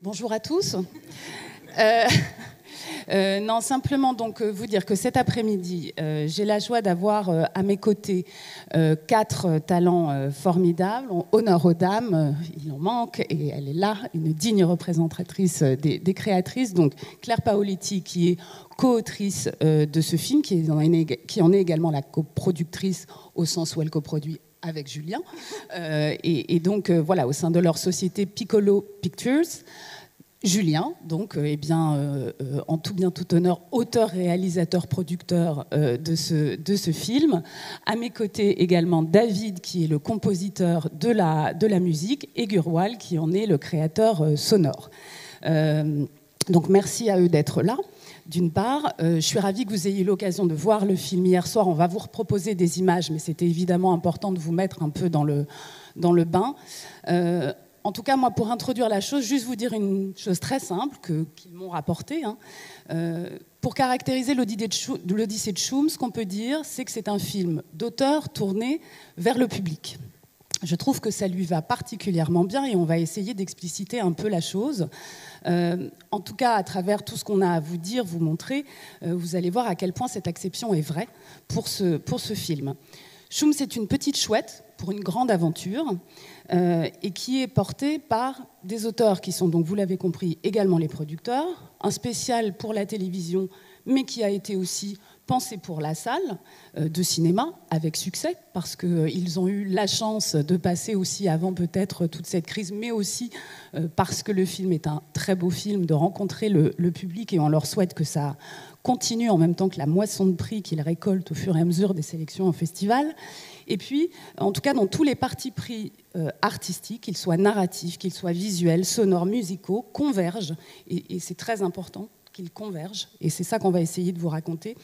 Bonjour à tous. Non, simplement donc vous dire que cet après-midi, j'ai la joie d'avoir à mes côtés 4 talents formidables. Honneur aux dames, il en manque et elle est là, une digne représentatrice des créatrices. Donc Claire Paoletti, qui est co-autrice de ce film, qui en est également la coproductrice au sens où elle coproduit avec Julien. Et donc voilà, au sein de leur société Piccolo Pictures. Julien, donc, en tout bien tout honneur, auteur, réalisateur, producteur de ce film. À mes côtés également David, qui est le compositeur de la musique, et Gurwal, qui en est le créateur sonore. Donc merci à eux d'être là. D'une part, je suis ravie que vous ayez eu l'occasion de voir le film hier soir. On va vous reproposer des images, mais c'était évidemment important de vous mettre un peu dans le bain. En tout cas, moi, pour introduire la chose, juste vous dire une chose très simple qu'ils m'ont rapportée. Pour caractériser l'Odyssée de Choum, ce qu'on peut dire, c'est que c'est un film d'auteur tourné vers le public. Je trouve que ça lui va particulièrement bien et on va essayer d'expliciter un peu la chose. En tout cas, à travers tout ce qu'on a à vous dire, vous montrer, vous allez voir à quel point cette acception est vraie pour ce film. Choum, c'est une petite chouette pour une grande aventure et qui est portée par des auteurs qui sont donc, vous l'avez compris, également les producteurs, un spécial pour la télévision, mais qui a été aussi pensé pour la salle de cinéma, avec succès, parce qu'ils ont eu la chance de passer aussi avant peut-être toute cette crise, mais aussi parce que le film est un très beau film, de rencontrer le public, et on leur souhaite que ça continue en même temps que la moisson de prix qu'ils récoltent au fur et à mesure des sélections en festival. Et puis, en tout cas, dans tous les partis pris artistiques, qu'ils soient narratifs, qu'ils soient visuels, sonores, musicaux, convergent, et c'est très important qu'ils convergent, et c'est ça qu'on va essayer de vous raconter,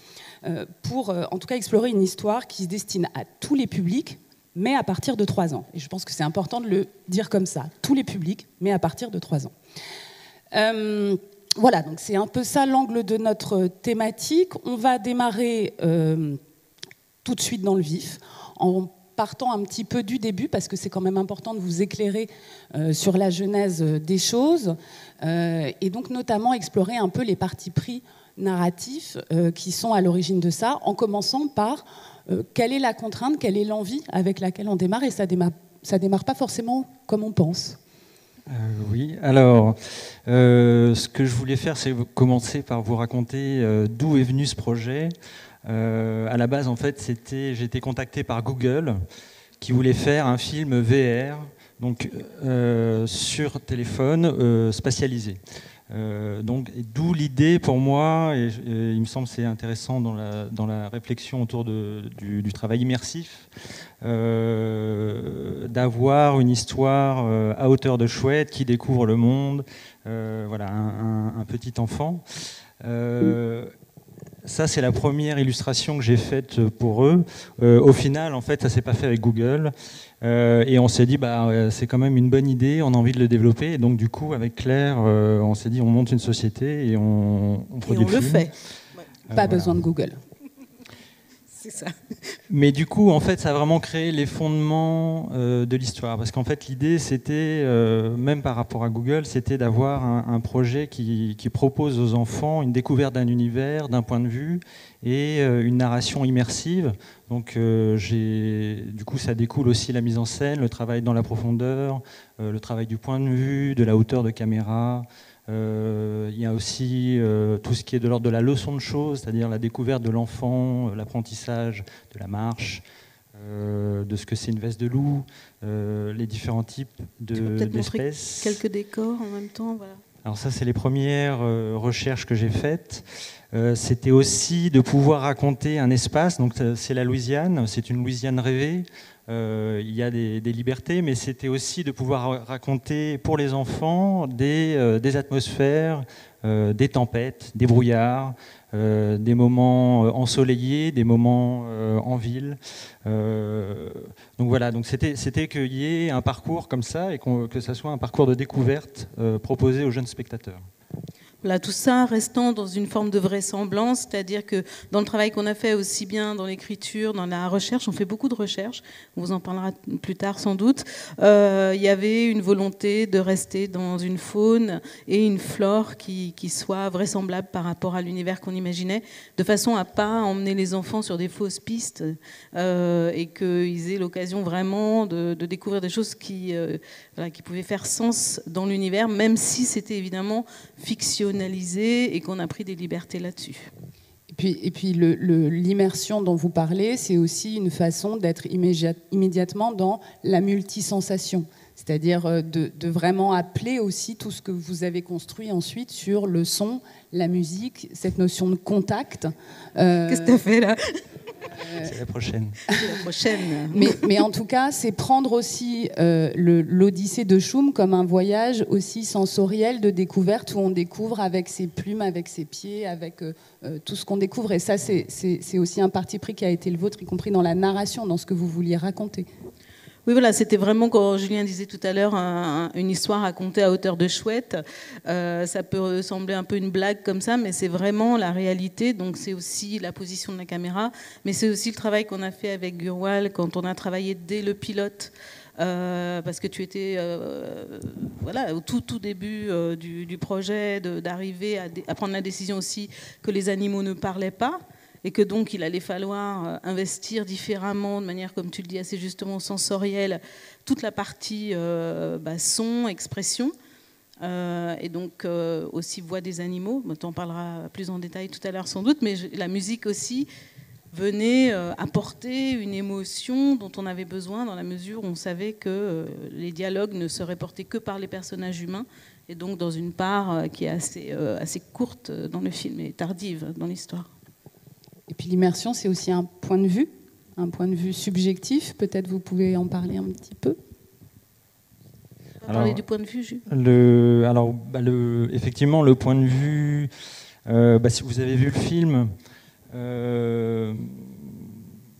pour en tout cas explorer une histoire qui se destine à tous les publics, mais à partir de 3 ans. Et je pense que c'est important de le dire comme ça, tous les publics, mais à partir de 3 ans. Voilà, donc c'est un peu ça l'angle de notre thématique. On va démarrer tout de suite dans le vif, en partant un petit peu du début, parce que c'est quand même important de vous éclairer sur la genèse des choses, et donc notamment explorer un peu les partis pris narratifs qui sont à l'origine de ça, en commençant par quelle est la contrainte, quelle est l'envie avec laquelle on démarre, et ça démarre pas forcément comme on pense. Oui, alors, ce que je voulais faire, c'est commencer par vous raconter d'où est venu ce projet. À la base, en fait, j'ai été contacté par Google qui voulait faire un film VR, donc sur téléphone spatialisé. D'où l'idée pour moi, et il me semble que c'est intéressant dans la réflexion autour du travail immersif, d'avoir une histoire à hauteur de chouette qui découvre le monde, voilà, un petit enfant. Ça, c'est la première illustration que j'ai faite pour eux. Au final, en fait, ça s'est pas fait avec Google. Et on s'est dit, c'est quand même une bonne idée, on a envie de le développer. Et donc, du coup, avec Claire, on s'est dit, on monte une société et on produit le film. Et on le fait. Pas besoin de Google. C'est ça. Mais du coup, en fait, ça a vraiment créé les fondements de l'histoire. Parce qu'en fait, l'idée, c'était, même par rapport à Google, c'était d'avoir un projet qui propose aux enfants une découverte d'un univers, d'un point de vue, et une narration immersive. Donc, du coup, ça découle aussi la mise en scène, le travail dans la profondeur, le travail du point de vue, de la hauteur de caméra. Il y a aussi tout ce qui est de l'ordre de la leçon de choses, c'est-à-dire la découverte de l'enfant, l'apprentissage de la marche, de ce que c'est une veste de loup, les différents types d'espèces. Quelques décors en même temps, voilà. Alors ça, c'est les premières recherches que j'ai faites. C'était aussi de pouvoir raconter un espace. Donc c'est la Louisiane, c'est une Louisiane rêvée. Il y a des libertés, mais c'était aussi de pouvoir raconter pour les enfants des atmosphères, des tempêtes, des brouillards, des moments ensoleillés, des moments en ville. Donc voilà, donc c'était qu'il y ait un parcours comme ça et que ça soit un parcours de découverte proposé aux jeunes spectateurs. Voilà, tout ça restant dans une forme de vraisemblance, c'est-à-dire que dans le travail qu'on a fait aussi bien dans l'écriture, dans la recherche, on fait beaucoup de recherches, on vous en parlera plus tard sans doute, il y avait une volonté de rester dans une faune et une flore qui soit vraisemblable par rapport à l'univers qu'on imaginait, de façon à pas emmener les enfants sur des fausses pistes et qu'ils aient l'occasion vraiment de découvrir des choses qui pouvaient faire sens dans l'univers, même si c'était évidemment fictionnalisé et qu'on a pris des libertés là-dessus. Et puis l'immersion dont vous parlez, c'est aussi une façon d'être immédiatement dans la multisensation, c'est-à-dire de vraiment appeler aussi tout ce que vous avez construit ensuite sur le son, la musique, cette notion de contact. Qu'est-ce que tu as fait là ? C'est la prochaine. C'est la prochaine. Mais en tout cas, c'est prendre aussi l'Odyssée de Shum comme un voyage aussi sensoriel de découverte où on découvre avec ses plumes, avec ses pieds, avec tout ce qu'on découvre. Et ça, c'est aussi un parti pris qui a été le vôtre, y compris dans la narration, dans ce que vous vouliez raconter. Oui, voilà, c'était vraiment, quand Julien disait tout à l'heure, une histoire racontée à hauteur de chouette. Ça peut sembler un peu une blague comme ça, mais c'est vraiment la réalité. Donc c'est aussi la position de la caméra, mais c'est aussi le travail qu'on a fait avec Gurwal quand on a travaillé dès le pilote. Parce que tu étais au tout début du projet, d'arriver à prendre la décision aussi que les animaux ne parlaient pas. Et que donc il allait falloir investir différemment, de manière, comme tu le dis assez justement, sensorielle, toute la partie son, expression, et donc aussi voix des animaux. On en parlera plus en détail tout à l'heure sans doute, mais la musique aussi venait apporter une émotion dont on avait besoin dans la mesure où on savait que les dialogues ne seraient portés que par les personnages humains, et donc dans une part qui est assez courte dans le film et tardive dans l'histoire. Et puis l'immersion, c'est aussi un point de vue subjectif. Peut-être vous pouvez en parler un petit peu. On va parler du point de vue, Jules. Effectivement, le point de vue, si vous avez vu le film,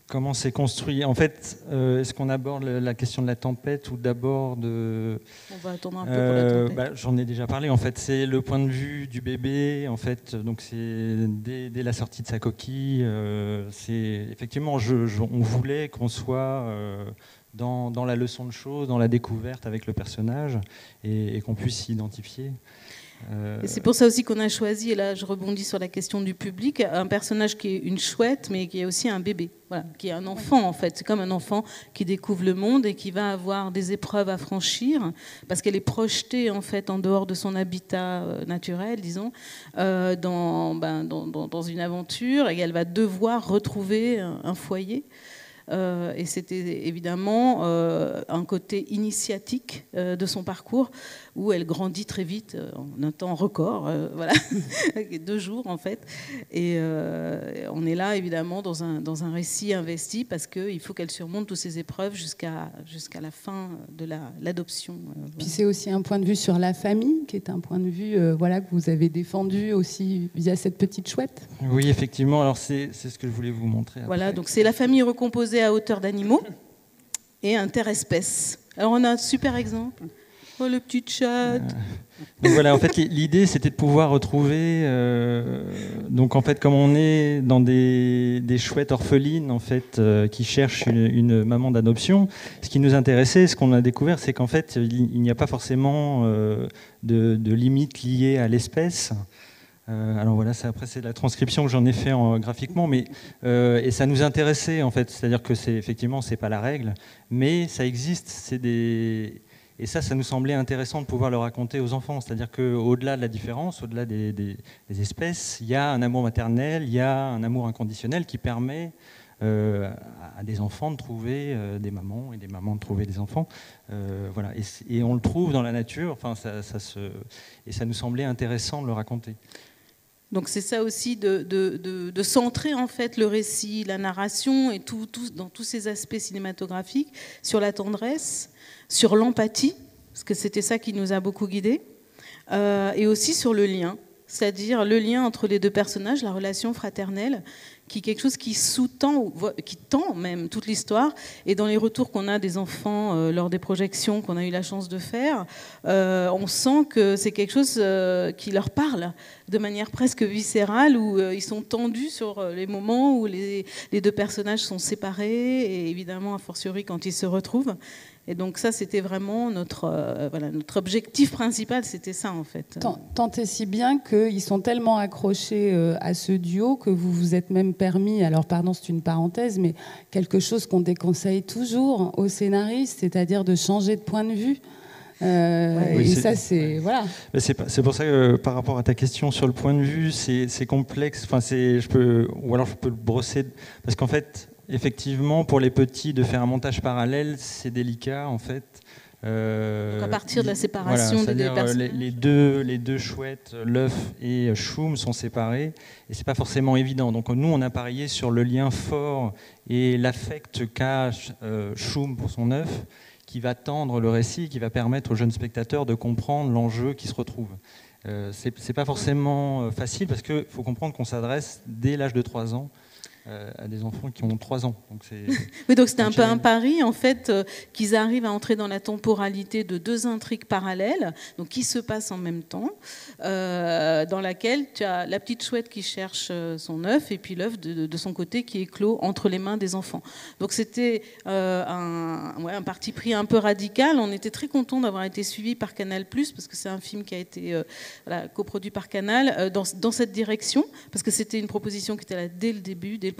comment c'est construit. En fait, est-ce qu'on aborde la question de la tempête ou d'abord de... On va attendre un peu pour la tempête. J'en ai déjà parlé. En fait, c'est le point de vue du bébé. En fait, donc c'est dès la sortie de sa coquille. Effectivement, on voulait qu'on soit dans la leçon de choses, dans la découverte avec le personnage et qu'on puisse s'y identifier. Et c'est pour ça aussi qu'on a choisi, et là je rebondis sur la question du public, un personnage qui est une chouette, mais qui est aussi un bébé, qui est un enfant en fait. C'est comme un enfant qui découvre le monde et qui va avoir des épreuves à franchir, parce qu'elle est projetée en fait en dehors de son habitat naturel, disons, dans une aventure, et elle va devoir retrouver un foyer. Et c'était évidemment un côté initiatique de son parcours où elle grandit très vite en un temps record, 2 jours en fait. Et on est là évidemment dans un récit investi parce qu'il faut qu'elle surmonte toutes ces épreuves jusqu'à la fin de l'adoption. Puis c'est aussi un point de vue sur la famille qui est un point de vue que vous avez défendu aussi via cette petite chouette. Oui, effectivement. Alors c'est ce que je voulais vous montrer. Après. Voilà, donc c'est la famille recomposée à hauteur d'animaux et interespèces. Alors on a un super exemple. Oh, le petit chat. Donc voilà, en fait, l'idée, c'était de pouvoir retrouver. Donc en fait, comme on est dans des chouettes orphelines, en fait, qui cherchent une maman d'adoption, ce qui nous intéressait, ce qu'on a découvert, c'est qu'en fait, il n'y a pas forcément de limites liées à l'espèce. Alors voilà, après c'est la transcription que j'en ai fait graphiquement, mais et ça nous intéressait en fait, c'est-à-dire que effectivement c'est pas la règle, mais ça existe, et ça nous semblait intéressant de pouvoir le raconter aux enfants, c'est-à-dire qu'au-delà de la différence, au-delà des espèces, il y a un amour maternel, il y a un amour inconditionnel qui permet à des enfants de trouver des mamans et des mamans de trouver des enfants, voilà, et on le trouve dans la nature, enfin et ça nous semblait intéressant de le raconter. Donc c'est ça aussi de centrer en fait le récit, la narration et tout dans tous ces aspects cinématographiques sur la tendresse, sur l'empathie, parce que c'était ça qui nous a beaucoup guidés, et aussi sur le lien, c'est-à-dire le lien entre les 2 personnages, la relation fraternelle qui est quelque chose qui sous-tend, qui tend même toute l'histoire. Et dans les retours qu'on a des enfants lors des projections qu'on a eu la chance de faire, on sent que c'est quelque chose qui leur parle de manière presque viscérale, où ils sont tendus sur les moments où les deux personnages sont séparés, et évidemment, a fortiori, quand ils se retrouvent. Et donc ça, c'était vraiment notre objectif principal, c'était ça en fait. Tant et si bien qu'ils sont tellement accrochés à ce duo que vous vous êtes même permis, alors pardon, c'est une parenthèse, mais quelque chose qu'on déconseille toujours aux scénaristes, c'est-à-dire de changer de point de vue. Oui, et ça, c'est... Voilà. C'est pour ça que par rapport à ta question sur le point de vue, c'est complexe. Enfin, je peux le brosser, parce qu'en fait... Effectivement, pour les petits, de faire un montage parallèle, c'est délicat en fait. Donc à partir de la séparation des deux personnages, les deux chouettes, l'œuf et Choum, sont séparés et c'est pas forcément évident. Donc nous, on a parié sur le lien fort et l'affect qu'a Choum pour son œuf, qui va tendre le récit, qui va permettre aux jeunes spectateurs de comprendre l'enjeu qui se retrouve. C'est pas forcément facile, parce qu'il faut comprendre qu'on s'adresse dès l'âge de 3 ans à des enfants qui ont 3 ans. Donc oui, donc c'était un peu un pari, en fait, qu'ils arrivent à entrer dans la temporalité de 2 intrigues parallèles, donc qui se passent en même temps, dans laquelle tu as la petite chouette qui cherche son œuf, et puis l'œuf de son côté qui est clos entre les mains des enfants. Donc c'était un parti pris un peu radical. On était très contents d'avoir été suivis par Canal+, parce que c'est un film qui a été coproduit par Canal, dans cette direction, parce que c'était une proposition qui était là dès le début, dès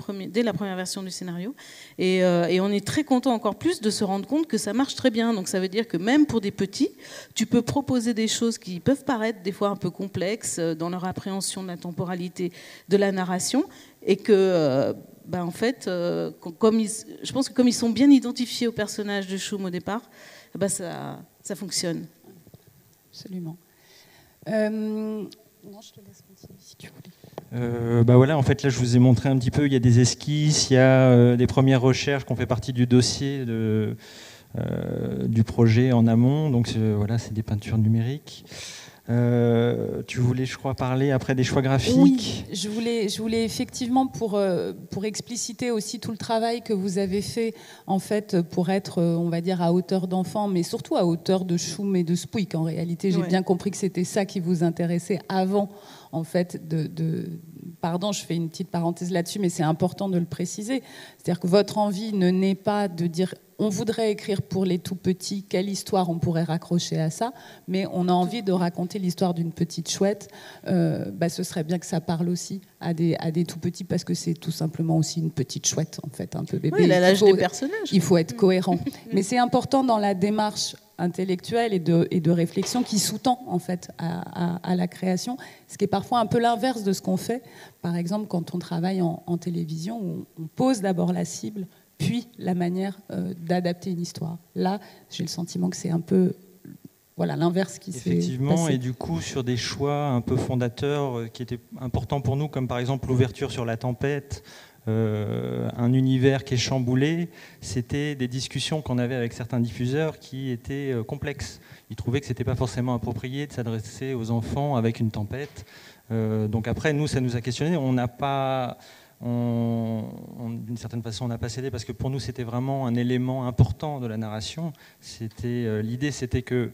la première version du scénario, et on est très content encore plus de se rendre compte que ça marche très bien. Donc ça veut dire que même pour des petits, tu peux proposer des choses qui peuvent paraître des fois un peu complexes dans leur appréhension de la temporalité de la narration, et que en fait, je pense que comme ils sont bien identifiés au personnage de Choum au départ, ça fonctionne. Absolument. Non, je te laisse continuer si tu voulais. En fait, là, je vous ai montré un petit peu. Il y a des esquisses, il y a des premières recherches qui ont fait partie du dossier du projet en amont. Donc, c'est des peintures numériques. Tu voulais, je crois, parler après des choix graphiques. Oui, je voulais effectivement, pour expliciter aussi tout le travail que vous avez fait, en fait, pour être, on va dire, à hauteur d'enfant, mais surtout à hauteur de Choum et de Spouik. En réalité, j'ai bien compris que c'était ça qui vous intéressait avant, en fait, Pardon, je fais une petite parenthèse là-dessus, mais c'est important de le préciser. C'est-à-dire que votre envie ne naît pas de dire on voudrait écrire pour les tout petits, quelle histoire on pourrait raccrocher à ça, mais on a envie de raconter l'histoire d'une petite chouette. Ce serait bien que ça parle aussi à des tout petits, parce que c'est tout simplement aussi une petite chouette, en fait, un peu bébé. Oui, il a l'âge des personnages. Il faut être cohérent. Mais c'est important dans la démarche intellectuelle et de réflexion qui sous-tend, en fait, à la création, ce qui est parfois un peu l'inverse de ce qu'on fait. Par exemple, quand on travaille en télévision, où on pose d'abord la cible, puis la manière d'adapter une histoire. Là, j'ai le sentiment que c'est un peu l'inverse qui s'est passé. Effectivement, et du coup, sur des choix un peu fondateurs qui étaient importants pour nous, comme par exemple l'ouverture sur la tempête, un univers qui est chamboulé, c'était des discussions qu'on avait avec certains diffuseurs qui étaient complexes. Ils trouvaient que ce n'était pas forcément approprié de s'adresser aux enfants avec une tempête. Donc après, nous, ça nous a questionnés. On n'a pas... d'une certaine façon, on n'a pas cédé, parce que pour nous, c'était vraiment un élément important de la narration. L'idée, c'était que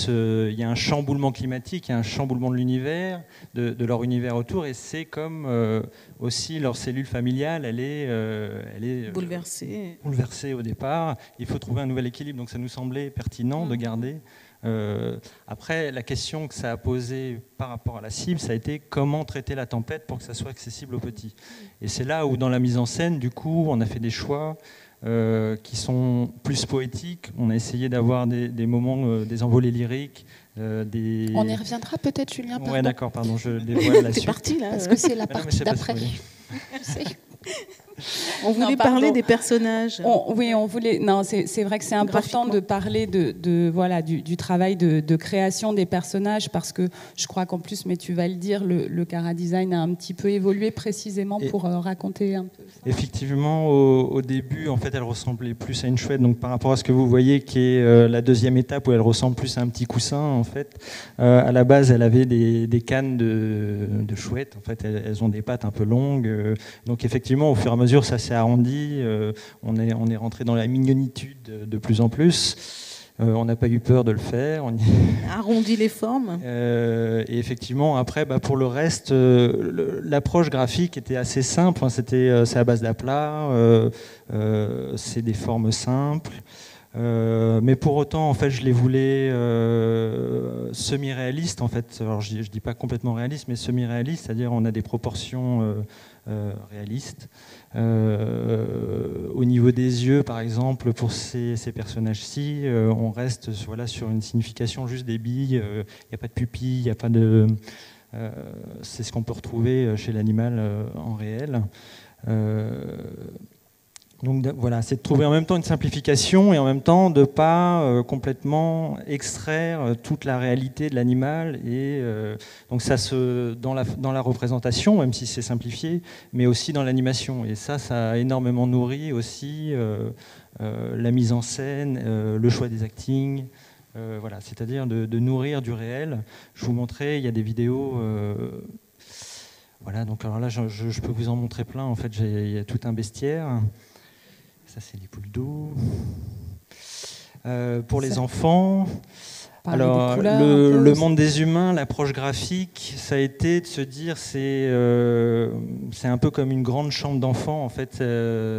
il y a un chamboulement climatique, il y a un chamboulement de l'univers, de leur univers autour, et c'est comme aussi leur cellule familiale, elle est bouleversée au départ. Il faut trouver un nouvel équilibre, donc ça nous semblait pertinent de garder. Après, la question que ça a posée par rapport à la cible, ça a été comment traiter la tempête pour que ça soit accessible aux petits. Et c'est là où, dans la mise en scène, du coup, on a fait des choix qui sont plus poétiques. On a essayé d'avoir des moments, des envolées lyriques. On y reviendra peut-être, Julien. Ouais, d'accord, pardon, je dévoile la suite. C'est parti là. Parce que c'est la partie d'après. On voulait parler des personnages. Oui, on voulait. Non, c'est vrai que c'est important de parler voilà, du travail de création des personnages, parce que je crois qu'en plus, mais tu vas le dire, le chara-design a un petit peu évolué précisément pour raconter un peu ça. Effectivement, au début, en fait, elle ressemblait plus à une chouette. Donc, par rapport à ce que vous voyez, qui est la deuxième étape où elle ressemble plus à un petit coussin, en fait, à la base, elle avait des cannes de chouette. En fait, elles ont des pattes un peu longues. Donc, effectivement, au fur et à mesure, ça s'est arrondi. On est rentré dans la mignonitude de plus en plus. On n'a pas eu peur de le faire. On arrondi les formes. Et effectivement, après, pour le reste, l'approche graphique était assez simple. Hein, c'est à base d'aplats, c'est des formes simples. Mais pour autant, en fait, je les voulais semi-réalistes. En fait, alors je dis pas complètement réaliste, mais semi-réaliste, c'est-à-dire on a des proportions réalistes. Au niveau des yeux, par exemple, pour ces personnages-ci, on reste voilà, sur une signification juste des billes. Il n'y a pas de pupille, il n'y a pas de. C'est ce qu'on peut retrouver chez l'animal en réel. Donc voilà, c'est de trouver en même temps une simplification et en même temps de ne pas complètement extraire toute la réalité de l'animal. Et donc ça dans la représentation, même si c'est simplifié, mais aussi dans l'animation. Et ça a énormément nourri aussi la mise en scène, le choix des actings. Voilà, c'est-à-dire de nourrir du réel. Je vous montrais, il y a des vidéos. Voilà, donc alors là, je peux vous en montrer plein. En fait, il y a tout un bestiaire. Ça, c'est les poules d'eau. Pour les enfants, alors le monde des humains, l'approche graphique, ça a été de se dire c'est un peu comme une grande chambre d'enfant. En fait,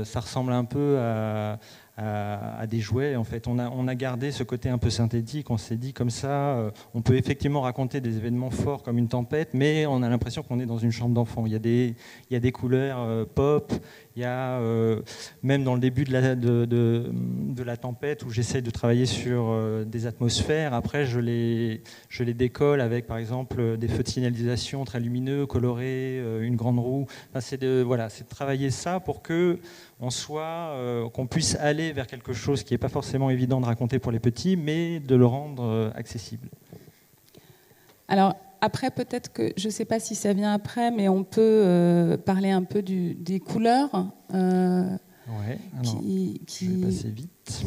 ça ressemble un peu à des jouets. En fait, on a gardé ce côté un peu synthétique. On s'est dit comme ça, on peut effectivement raconter des événements forts comme une tempête, mais on a l'impression qu'on est dans une chambre d'enfant. Il y a des couleurs pop. Il y a même dans le début de la tempête où j'essaie de travailler sur des atmosphères. Après, je les décolle avec, par exemple, des feux de signalisation très lumineux, colorés, une grande roue. Enfin, c'est de travailler ça pour que qu'on puisse aller vers quelque chose qui n'est pas forcément évident de raconter pour les petits, mais de le rendre accessible. Alors, après, peut-être que, je ne sais pas si ça vient après, mais on peut parler un peu des couleurs. Ouais, alors, je vais passer vite.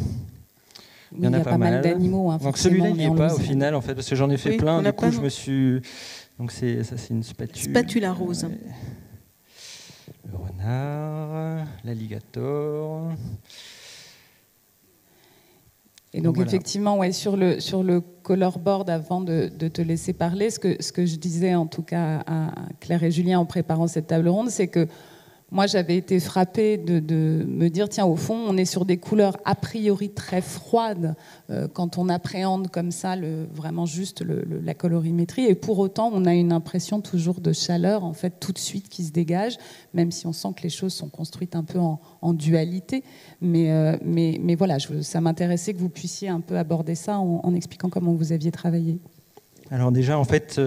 Il y en a pas mal d'animaux. Hein, donc celui-là, il n'y est pas au final, en fait, parce que j'en ai fait plein. Du coup, je me suis... Donc ça, c'est une spatule. Spatula rose. Le renard, l'alligator... Et donc voilà. Effectivement, ouais, sur le color board, avant de te laisser parler, ce que je disais en tout cas à Claire et Julien en préparant cette table ronde, c'est que moi j'avais été frappée de me dire, tiens, au fond, on est sur des couleurs a priori très froides quand on appréhende comme ça vraiment juste la colorimétrie, et pour autant on a une impression toujours de chaleur en fait tout de suite qui se dégage, même si on sent que les choses sont construites un peu en dualité. Mais voilà, ça m'intéressait que vous puissiez un peu aborder ça en expliquant comment vous aviez travaillé. Alors déjà, en fait,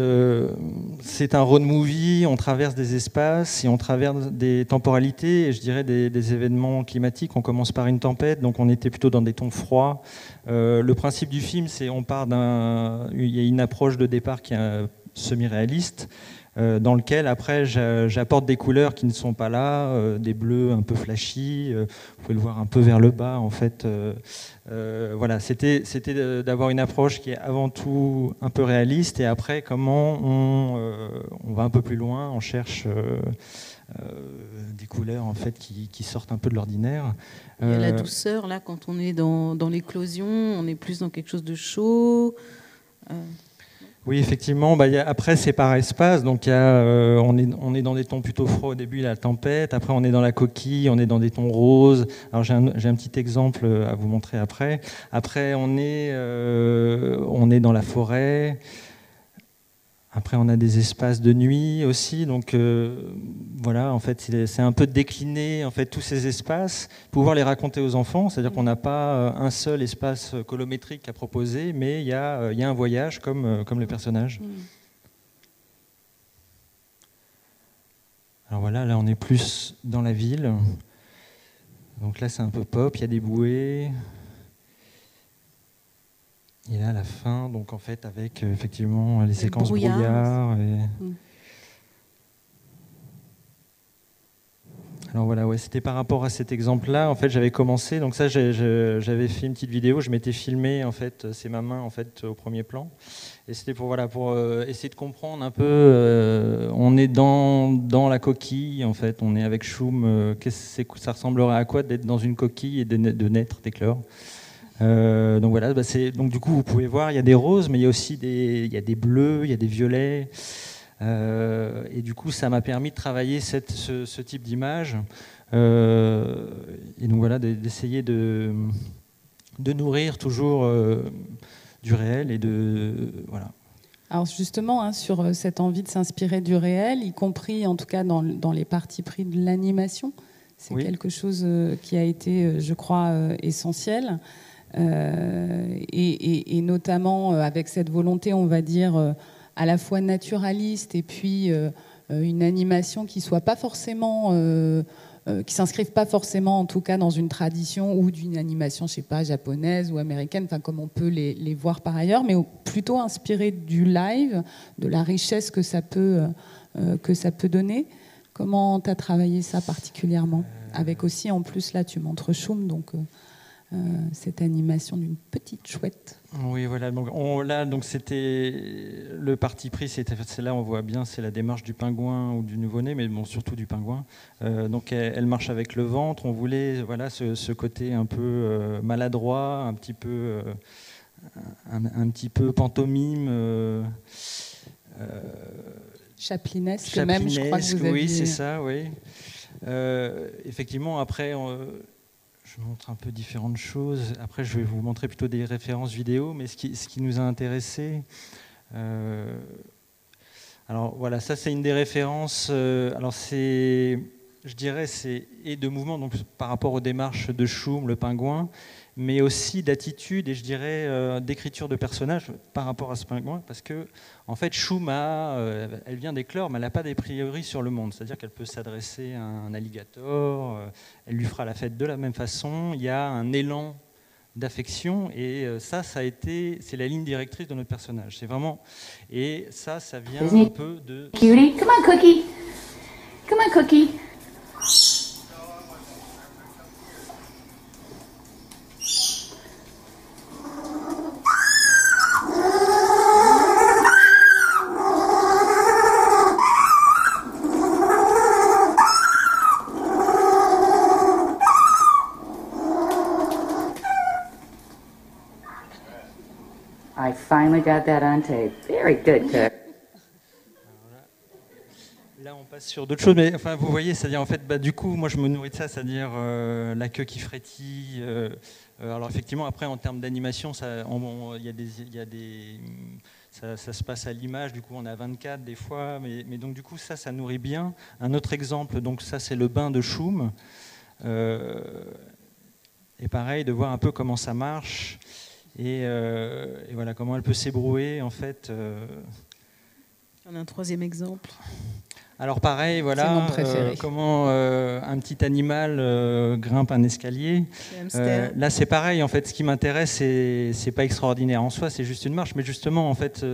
c'est un road movie, on traverse des espaces et on traverse des temporalités, et je dirais des événements climatiques. On commence par une tempête, donc on était plutôt dans des tons froids. Le principe du film, c'est il y a une approche de départ qui est semi-réaliste, dans lequel après j'apporte des couleurs qui ne sont pas là, des bleus un peu flashy, vous pouvez le voir un peu vers le bas en fait. Voilà, c'était d'avoir une approche qui est avant tout un peu réaliste, et après comment on va un peu plus loin, on cherche des couleurs en fait qui sortent un peu de l'ordinaire. Il y a la douceur là quand on est dans l'éclosion, on est plus dans quelque chose de chaud. Oui, effectivement. Après, c'est par espace. Donc, on est dans des tons plutôt froids au début, la tempête. Après, on est dans la coquille, on est dans des tons roses. Alors, j'ai un petit exemple à vous montrer après. Après, on est dans la forêt. Après, on a des espaces de nuit aussi. Donc, voilà, en fait, c'est un peu de décliner en fait, tous ces espaces, pouvoir les raconter aux enfants. C'est-à-dire qu'on n'a pas un seul espace colométrique à proposer, mais il y a un voyage comme le personnage. Alors voilà, là, on est plus dans la ville. Donc là, c'est un peu pop, il y a des bouées. Et là, à la fin, donc en fait, avec effectivement les séquences brouillard. Alors voilà, ouais, c'était par rapport à cet exemple-là. En fait, j'avais commencé. Donc ça, j'avais fait une petite vidéo. Je m'étais filmé. En fait, c'est ma main en fait au premier plan. Et c'était pour essayer de comprendre un peu. On est dans la coquille. En fait, on est avec Choum. Ça ressemblerait à quoi d'être dans une coquille et de naître, d'éclore. Donc voilà. Donc du coup, vous pouvez voir, il y a des roses, mais il y a aussi il y a des bleus, il y a des violets. Et du coup, ça m'a permis de travailler ce type d'image. Et donc voilà, d'essayer de nourrir toujours du réel et voilà. Alors justement, sur cette envie de s'inspirer du réel, y compris en tout cas dans les parties pris de l'animation, c'est quelque chose qui a été, je crois, essentiel. Et notamment avec cette volonté, on va dire, à la fois naturaliste et puis une animation qui soit pas forcément, qui s'inscrive pas forcément en tout cas dans une tradition ou d'une animation, je sais pas, japonaise ou américaine, enfin comme on peut les voir par ailleurs, mais plutôt inspiré du live, de la richesse que ça peut donner. Comment tu as travaillé ça particulièrement? Avec aussi, en plus, là, tu montres Choum, donc cette animation d'une petite chouette. Oui, voilà. Donc c'était le parti pris. C'est là, on voit bien, c'est la démarche du pingouin ou du nouveau-né, mais bon, surtout du pingouin. Donc elle marche avec le ventre. On voulait, voilà, ce côté un peu maladroit, un petit peu pantomime. Chaplinesque, même, je crois que vous aviez... Oui, c'est ça, oui. Effectivement, après, je montre un peu différentes choses. Après, je vais vous montrer plutôt des références vidéo, mais ce qui nous a intéressé... alors voilà, ça c'est une des références. Alors je dirais, c'est de mouvement, donc par rapport aux démarches de Choum, le pingouin, mais aussi d'attitude et je dirais d'écriture de personnages par rapport à ce pingouin, parce que en fait Choum elle vient d'éclore, mais elle n'a pas d'a priori sur le monde, c'est-à-dire qu'elle peut s'adresser à un alligator, elle lui fera la fête de la même façon, il y a un élan d'affection et c'est la ligne directrice de notre personnage, c'est vraiment, et ça vient un peu de... Cutie, come on Cookie, come on Cookie. I finally got that on tape. Very good, Cook. Là, on passe sur d'autres choses, mais enfin, vous voyez, c'est-à-dire en fait, du coup, moi, je me nourris de ça, c'est-à-dire la queue qui frétille. Alors effectivement, après, en termes d'animation, ça se passe à l'image. Du coup, on est à 24 des fois, mais donc du coup, ça nourrit bien. Un autre exemple, donc ça, c'est le bain de Choum. Et pareil, de voir un peu comment ça marche. Et voilà, comment elle peut s'ébrouer, en fait. On a un troisième exemple. Alors pareil, voilà, comment un petit animal grimpe un escalier. Là, c'est pareil, en fait, ce qui m'intéresse, c'est pas extraordinaire en soi, c'est juste une marche, mais justement, en fait,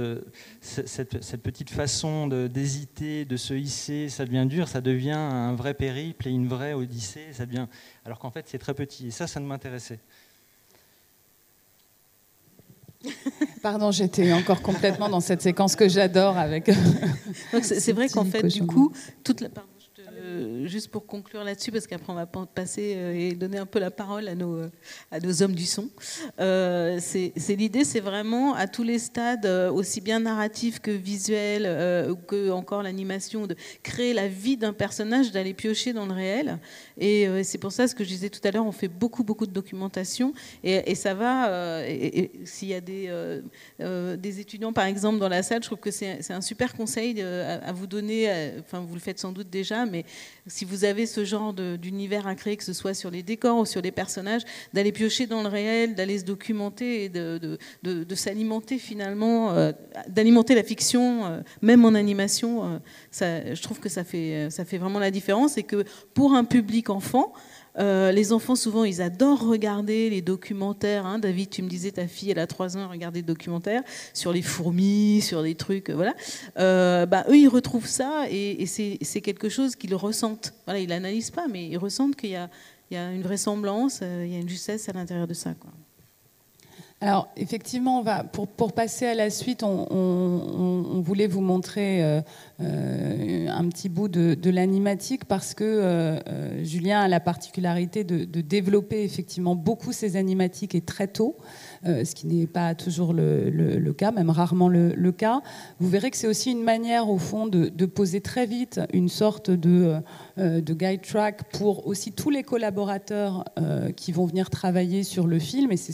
cette petite façon d'hésiter, de se hisser, ça devient dur, ça devient un vrai périple et une vraie odyssée, ça devient... alors qu'en fait, c'est très petit, et ça m'intéressait. Pardon, j'étais encore complètement dans cette séquence que j'adore avec. Donc c'est vrai qu'en fait, du coup, juste pour conclure là-dessus, parce qu'après on va passer et donner un peu la parole à nos hommes du son. L'idée, c'est vraiment à tous les stades, aussi bien narratifs que visuels, que encore l'animation, de créer la vie d'un personnage, d'aller piocher dans le réel. Et c'est pour ça, ce que je disais tout à l'heure, on fait beaucoup de documentation, et ça va. S'il y a des étudiants, par exemple, dans la salle, je trouve que c'est un super conseil à vous donner. Enfin, vous le faites sans doute déjà, mais si vous avez ce genre d'univers à créer, que ce soit sur les décors ou sur les personnages, d'aller piocher dans le réel, d'aller se documenter et de s'alimenter finalement, d'alimenter la fiction, même en animation, je trouve que ça fait vraiment la différence, et que pour un public enfant, Les enfants, souvent, ils adorent regarder les documentaires. Hein. David, tu me disais, ta fille, elle a 3 ans, elle regarde des documentaires sur les fourmis, sur des trucs, voilà. Eux, ils retrouvent ça et c'est quelque chose qu'ils ressentent. Voilà, ils l'analysent pas, mais ils ressentent qu'il y a une vraisemblance, il y a une justesse à l'intérieur de ça, quoi. Alors, effectivement, pour passer à la suite, on voulait vous montrer un petit bout de l'animatique parce que Julien a la particularité de développer effectivement beaucoup ses animatiques et très tôt, ce qui n'est pas toujours le cas, même rarement le cas. Vous verrez que c'est aussi une manière, au fond, de poser très vite une sorte de guide track pour aussi tous les collaborateurs qui vont venir travailler sur le film, et c'est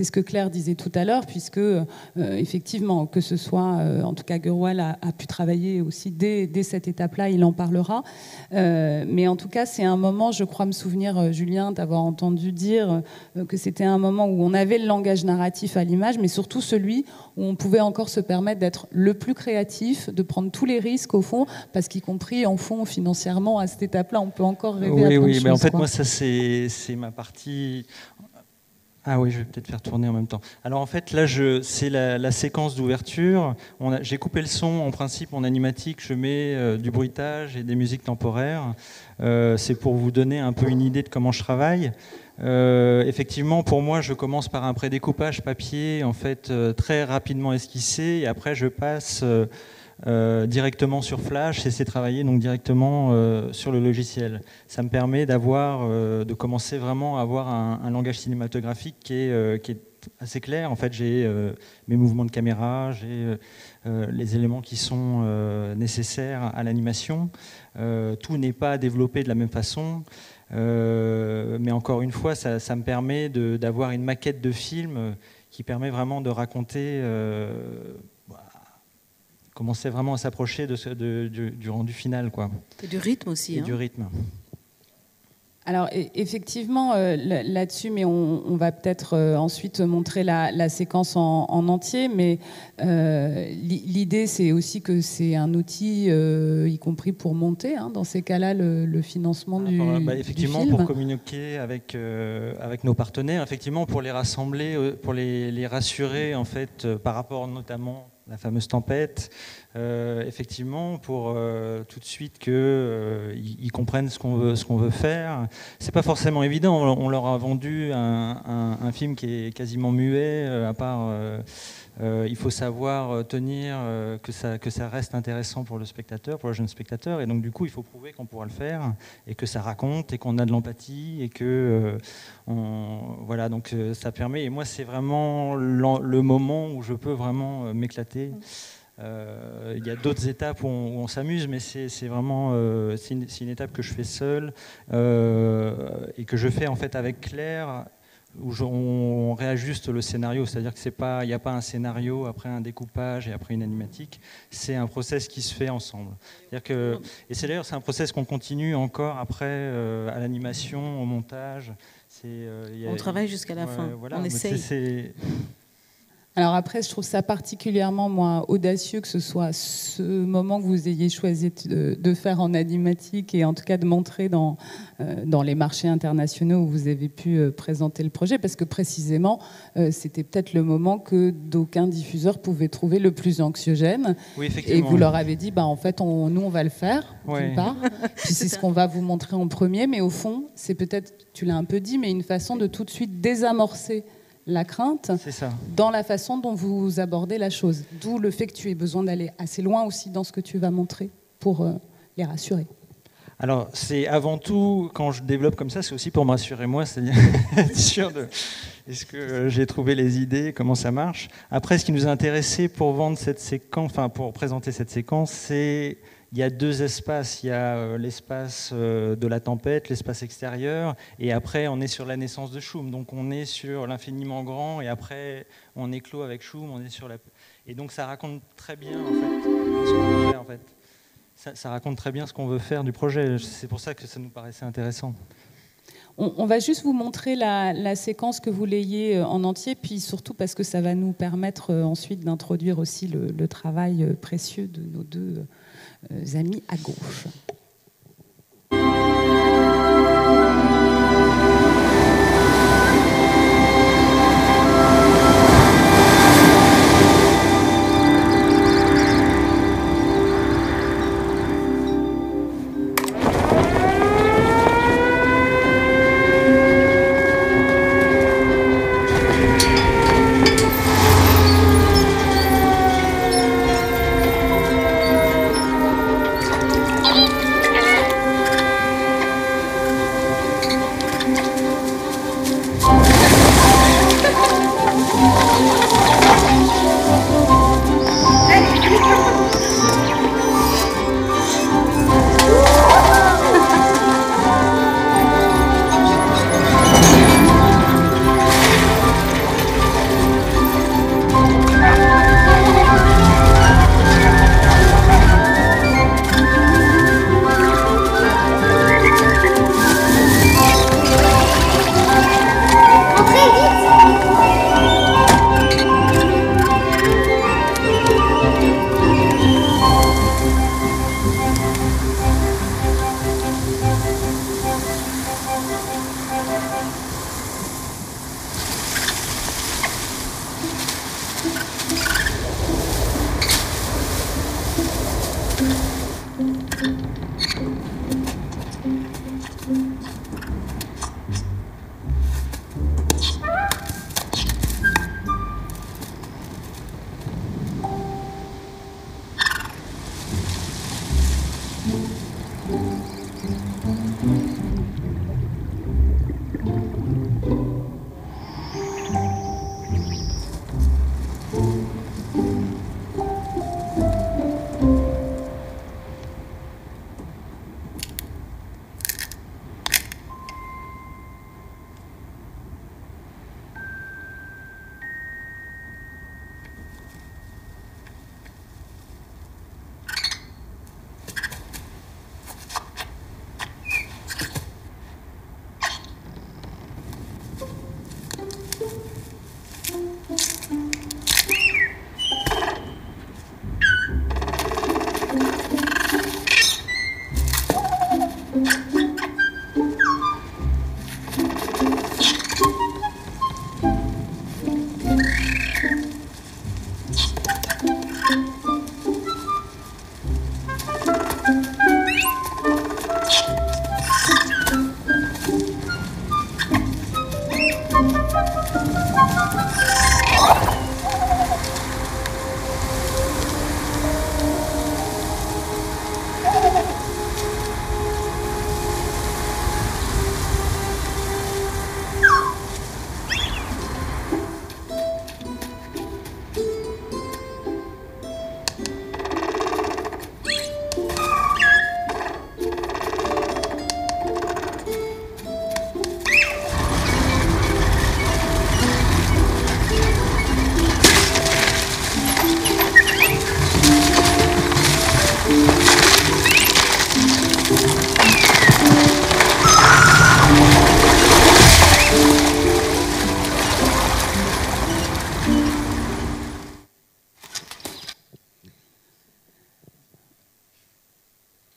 ce que Claire disait tout à l'heure, puisque effectivement, que ce soit, en tout cas Gerwal a pu travailler aussi dès cette étape-là, il en parlera. Mais en tout cas, c'est un moment, je crois me souvenir, Julien, d'avoir entendu dire que c'était un moment où on avait le langage narratif à l'image, mais surtout celui où on pouvait encore se permettre d'être le plus créatif, de prendre tous les risques au fond, parce qu'y compris en fond financièrement, à cette étape-là, on peut encore rêver à plein de choses. Mais en fait, quoi. moi, ça c'est ma partie. Ah oui, je vais peut-être faire tourner en même temps. Alors en fait, là, c'est la séquence d'ouverture. J'ai coupé le son, en principe, en animatique. Je mets du bruitage et des musiques temporaires. C'est pour vous donner un peu une idée de comment je travaille. Effectivement, pour moi, je commence par un prédécoupage papier, en fait, très rapidement esquissé. Et après, je passe directement sur Flash, c'est travailler donc directement sur le logiciel. Ça me permet de commencer vraiment à avoir un langage cinématographique qui est assez clair. En fait, j'ai mes mouvements de caméra, j'ai les éléments qui sont nécessaires à l'animation. Tout n'est pas développé de la même façon. Mais encore une fois, ça me permet d'avoir une maquette de film qui permet vraiment de raconter commencer vraiment à s'approcher du rendu final, quoi. Et du rythme aussi. Et du rythme. Alors effectivement, là-dessus, mais on va peut-être ensuite montrer la séquence en entier, mais l'idée, c'est aussi que c'est un outil, y compris pour monter, hein, dans ces cas-là, le financement du effectivement, du film. pour communiquer avec nos partenaires, effectivement, pour les rassembler, pour les rassurer, en fait, par rapport notamment la fameuse tempête, effectivement, pour tout de suite qu'ils comprennent ce qu'on veut faire. C'est pas forcément évident. On leur a vendu un film qui est quasiment muet, à part il faut savoir tenir que ça reste intéressant pour le spectateur, pour le jeune spectateur, et donc du coup il faut prouver qu'on pourra le faire et que ça raconte et qu'on a de l'empathie et que voilà, donc ça permet, et moi c'est vraiment le moment où je peux vraiment m'éclater. Il y a d'autres étapes où on s'amuse, mais c'est vraiment c'est une étape que je fais seule et que je fais en fait avec Claire, où on réajuste le scénario, c'est-à-dire que il n'y a pas un scénario après un découpage et après une animatique, c'est un process qui se fait ensemble. Et c'est d'ailleurs un process qu'on continue encore après à l'animation, au montage. On travaille jusqu'à la fin, voilà, on essaye. Alors après, je trouve ça particulièrement, moi, audacieux que ce soit ce moment que vous ayez choisi de faire en animatique et en tout cas de montrer dans les marchés internationaux où vous avez pu présenter le projet, parce que précisément, c'était peut-être le moment que d'aucuns diffuseurs pouvaient trouver le plus anxiogène. Oui, effectivement. Et vous leur avez dit, en fait, nous, on va le faire, ouais. d'une part. Puis c'est ce qu'on va vous montrer en premier, mais au fond, c'est peut-être, tu l'as un peu dit, mais une façon de tout de suite désamorcer la crainte dans la façon dont vous abordez la chose. D'où le fait que tu aies besoin d'aller assez loin aussi dans ce que tu vas montrer pour les rassurer. Alors, c'est avant tout, quand je développe comme ça, c'est aussi pour me rassurer moi, c'est-à-dire être sûr de est-ce que j'ai trouvé les idées, comment ça marche. Après, ce qui nous a intéressé pour vendre cette séquence, enfin pour présenter cette séquence, c'est il y a deux espaces. Il y a l'espace de la tempête, l'espace extérieur, et après on est sur la naissance de Shum. Donc on est sur l'infiniment grand, et après on éclot avec Shum, on est sur la... Et donc ça raconte très bien en fait ce qu'on veut faire. En fait. Ça raconte très bien ce qu'on veut faire du projet. C'est pour ça que ça nous paraissait intéressant. On va juste vous montrer la séquence que vous l'ayez en entier, puis surtout parce que ça va nous permettre ensuite d'introduire aussi le travail précieux de nos deux amis à gauche.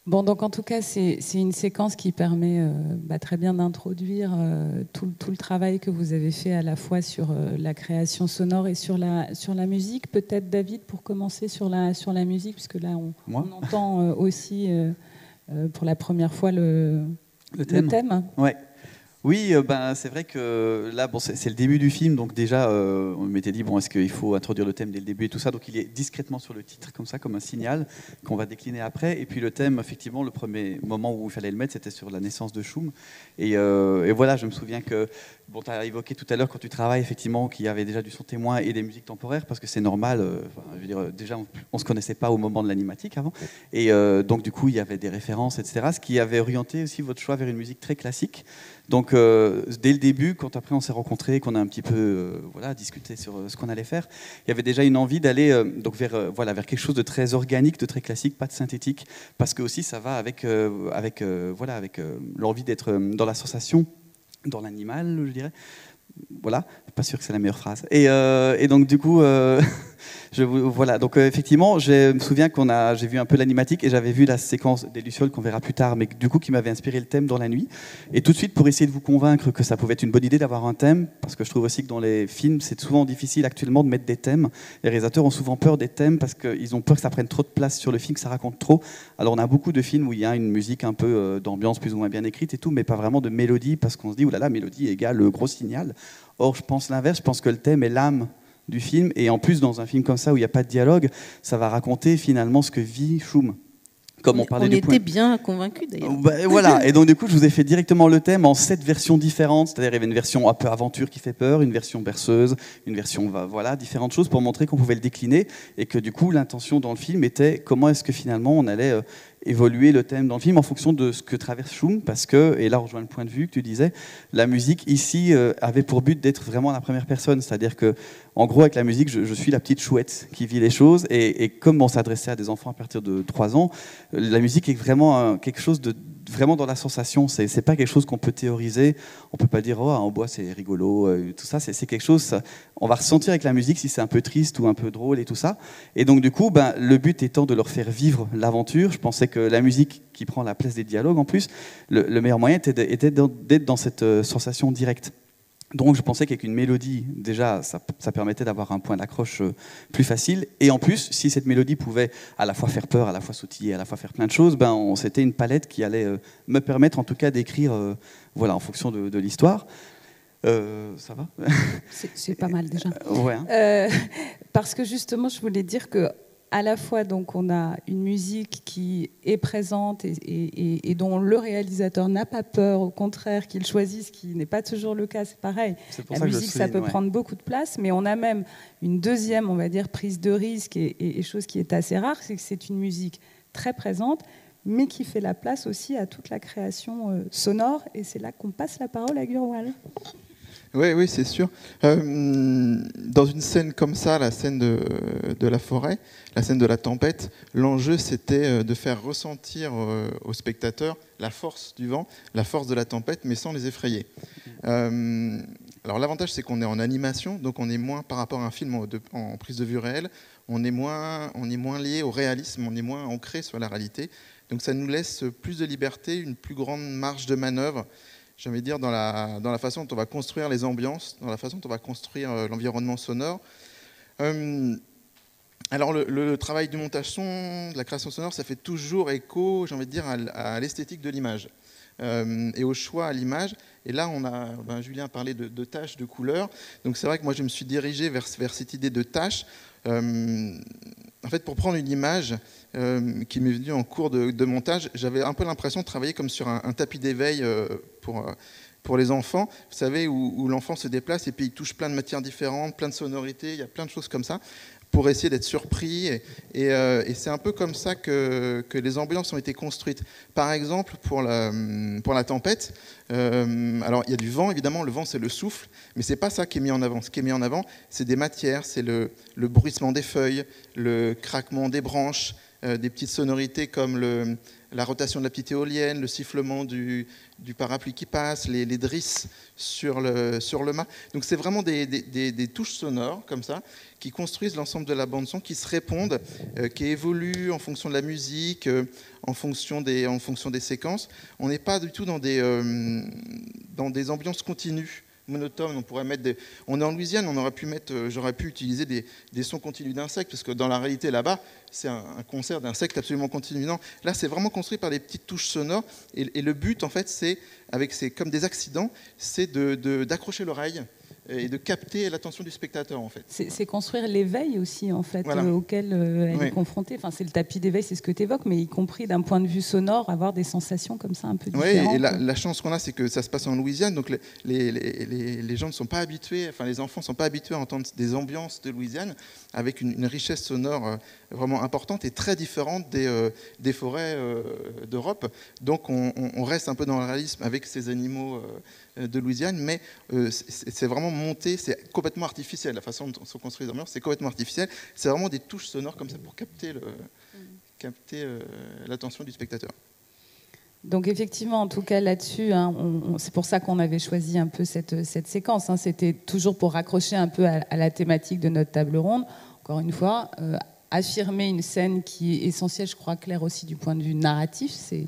Bon, donc en tout cas, c'est une séquence qui permet très bien d'introduire tout le travail que vous avez fait à la fois sur la création sonore et sur la musique. Peut-être David, pour commencer sur la musique, puisque là, on entend aussi pour la première fois le thème. Ouais. Oui, c'est vrai que là, c'est le début du film, donc déjà, on m'était dit, est-ce qu'il faut introduire le thème dès le début et tout ça, donc il est discrètement sur le titre, comme ça, comme un signal, qu'on va décliner après, et puis le thème, effectivement, le premier moment où il fallait le mettre, c'était sur la naissance de Shum, et voilà, je me souviens que, tu as évoqué tout à l'heure, quand tu travailles, effectivement, qu'il y avait déjà du son témoin et des musiques temporaires, parce que c'est normal, je veux dire, déjà, on se connaissait pas au moment de l'animatique avant, et donc du coup, il y avait des références, etc., ce qui avait orienté aussi votre choix vers une musique très classique. Donc, dès le début, quand après on s'est rencontrés, qu'on a un petit peu discuté sur ce qu'on allait faire, il y avait déjà une envie d'aller vers quelque chose de très organique, de très classique, pas de synthétique, parce que aussi ça va avec l'envie d'être dans la sensation, dans l'animal, je dirais. Voilà, pas sûr que c'est la meilleure phrase. Et donc du coup, donc effectivement, je me souviens j'ai vu un peu l'animatique et j'avais vu la séquence des Lucioles qu'on verra plus tard, mais du coup qui m'avait inspiré le thème dans la nuit. Et tout de suite, pour essayer de vous convaincre que ça pouvait être une bonne idée d'avoir un thème, parce que je trouve aussi que dans les films, c'est souvent difficile actuellement de mettre des thèmes. Les réalisateurs ont souvent peur des thèmes parce qu'ils ont peur que ça prenne trop de place sur le film, que ça raconte trop. Alors on a beaucoup de films où il y a une musique un peu d'ambiance plus ou moins bien écrite et tout, mais pas vraiment de mélodie, parce qu'on se dit, oulala, mélodie égale le gros signal. Or, je pense l'inverse, je pense que le thème est l'âme du film, et en plus, dans un film comme ça, où il n'y a pas de dialogue, ça va raconter finalement ce que vit Shum. Comme on était bien convaincus d'ailleurs. Voilà, et donc du coup, je vous ai fait directement le thème en 7 versions différentes, c'est-à-dire il y avait une version un peu aventure qui fait peur, une version berceuse, une version, différentes choses pour montrer qu'on pouvait le décliner, et que du coup, l'intention dans le film était comment est-ce que finalement on allait évoluer le thème dans le film en fonction de ce que traverse Shum, parce que, et là on rejoint le point de vue que tu disais, la musique ici avait pour but d'être vraiment la première personne, c'est-à-dire que en gros avec la musique je suis la petite chouette qui vit les choses, et comme on s'adressait à des enfants à partir de 3 ans, la musique est vraiment quelque chose de vraiment dans la sensation, c'est pas quelque chose qu'on peut théoriser, on peut pas dire en bois c'est rigolo, tout ça, c'est quelque chose, on va ressentir avec la musique si c'est un peu triste ou un peu drôle et tout ça, et donc du coup le but étant de leur faire vivre l'aventure, je pensais que la musique qui prend la place des dialogues en plus, le meilleur moyen était d'être dans cette sensation directe. Donc je pensais qu'avec une mélodie, déjà, ça permettait d'avoir un point d'accroche plus facile. Et en plus, si cette mélodie pouvait à la fois faire peur, à la fois sautiller, à la fois faire plein de choses, c'était une palette qui allait me permettre en tout cas d'écrire en fonction de l'histoire. Ça va? C'est pas mal déjà. Ouais, hein. Parce que justement, je voulais dire que à la fois, donc, on a une musique qui est présente et dont le réalisateur n'a pas peur, au contraire, qu'il choisisse, ce qui n'est pas toujours le cas, c'est pareil. La musique, ça peut prendre beaucoup de place, mais on a même une deuxième, on va dire, prise de risque et chose qui est assez rare, c'est que c'est une musique très présente, mais qui fait la place aussi à toute la création sonore. Et c'est là qu'on passe la parole à Gurwal. Oui, c'est sûr. Dans une scène comme ça, la scène de la forêt, la scène de la tempête, l'enjeu c'était de faire ressentir aux spectateurs la force du vent, la force de la tempête, mais sans les effrayer. Alors l'avantage c'est qu'on est en animation, donc on est moins par rapport à un film en prise de vue réelle, on est moins lié au réalisme, on est moins ancré sur la réalité. Donc ça nous laisse plus de liberté, une plus grande marge de manœuvre. J'ai envie de dire, dans la façon dont on va construire les ambiances, dans la façon dont on va construire l'environnement sonore. Alors, le travail du montage son, de la création sonore, ça fait toujours écho, j'ai envie de dire, à l'esthétique de l'image et au choix à l'image. Et là, Julien parlait de tâches, de couleurs. Donc, c'est vrai que moi, je me suis dirigé vers cette idée de tâches. En fait, pour prendre une image qui m'est venue en cours de montage, j'avais un peu l'impression de travailler comme sur un tapis d'éveil pour les enfants. Vous savez, où l'enfant se déplace et puis il touche plein de matières différentes, plein de sonorités, il y a plein de choses comme ça, pour essayer d'être surpris. Et c'est un peu comme ça que les ambiances ont été construites. Par exemple, pour la tempête, alors il y a du vent, évidemment, le vent c'est le souffle, mais c'est pas ça qui est mis en avant. Ce qui est mis en avant, c'est des matières, c'est le bruissement des feuilles, le craquement des branches, des petites sonorités comme la rotation de la petite éolienne, le sifflement du parapluie qui passe, les drisses sur le mât. Donc c'est vraiment des touches sonores comme ça qui construisent l'ensemble de la bande-son, qui se répondent, qui évoluent en fonction de la musique, en fonction des séquences. On n'est pas du tout dans des ambiances continues, monotone, on est en Louisiane, j'aurais pu utiliser des sons continus d'insectes, parce que dans la réalité là-bas, c'est un concert d'insectes absolument continu. Non, là c'est vraiment construit par des petites touches sonores, et le but en fait c'est comme des accidents, c'est d'accrocher l'oreille et de capter l'attention du spectateur en fait. C'est construire l'éveil aussi en fait, voilà. Auquel elle est confrontée. Enfin, c'est le tapis d'éveil, c'est ce que tu évoques, mais y compris d'un point de vue sonore, avoir des sensations comme ça un peu différentes. Oui, et la chance qu'on a, c'est que ça se passe en Louisiane, donc les gens ne sont pas habitués, enfin les enfants ne sont pas habitués à entendre des ambiances de Louisiane, avec une richesse sonore vraiment importante et très différente des forêts d'Europe. Donc on reste un peu dans le réalisme avec ces animaux de Louisiane, mais c'est vraiment monté, c'est complètement artificiel. La façon dont sont construites les ambiances, c'est complètement artificiel. C'est vraiment des touches sonores comme ça pour capter l'attention du spectateur. Donc effectivement, en tout cas là-dessus, c'est pour ça qu'on avait choisi un peu cette séquence. C'était toujours pour raccrocher un peu à la thématique de notre table ronde. Encore une fois, affirmer une scène qui est essentielle, je crois, Claire, aussi du point de vue narratif, c'est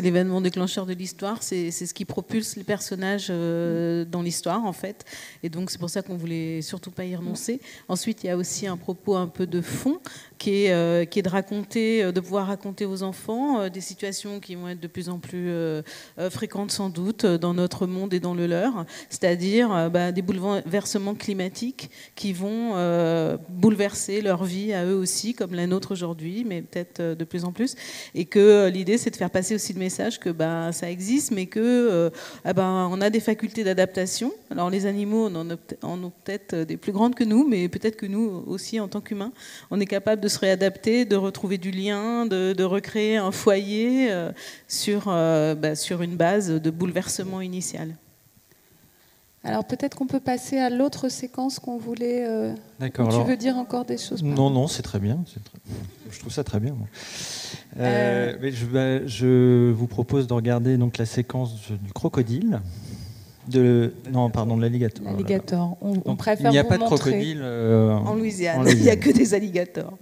l'événement déclencheur de l'histoire, c'est ce qui propulse les personnages dans l'histoire en fait, et donc c'est pour ça qu'on voulait surtout pas y renoncer. Ensuite, il y a aussi un propos un peu de fond qui est de pouvoir raconter aux enfants des situations qui vont être de plus en plus fréquentes sans doute dans notre monde et dans le leur, c'est-à-dire des bouleversements climatiques qui vont bouleverser leur vie à eux aussi, comme la nôtre aujourd'hui, mais peut-être de plus en plus, et que l'idée c'est de faire passer aussi le message que ça existe, mais que on a des facultés d'adaptation. Alors les animaux en ont peut-être des plus grandes que nous, mais peut-être que nous aussi en tant qu'humains, on est capable de se réadapter, de retrouver du lien, de recréer un foyer sur une base de bouleversement initial. Alors peut-être qu'on peut passer à l'autre séquence qu'on voulait... D'accord. Tu veux dire encore des choses? Non, c'est très bien. Je trouve ça très bien, moi. Mais je vous propose de regarder donc la séquence du crocodile. De l'alligator. L'alligator. On préfère il n'y a vous pas de montrer. crocodile En Louisiane. Il n'y a que des alligators.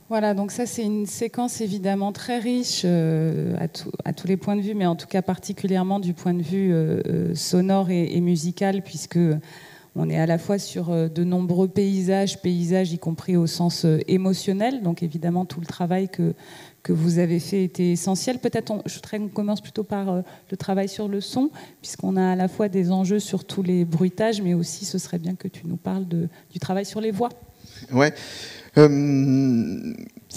Voilà, donc ça c'est une séquence évidemment très riche à tous les points de vue, mais en tout cas particulièrement du point de vue sonore et musical, puisque on est à la fois sur de nombreux paysages y compris au sens émotionnel. Donc évidemment tout le travail que vous avez fait était essentiel. Peut-être je voudrais qu'on commence plutôt par le travail sur le son, puisqu'on a à la fois des enjeux sur tous les bruitages, mais aussi ce serait bien que tu nous parles du travail sur les voix. Ouais. C'est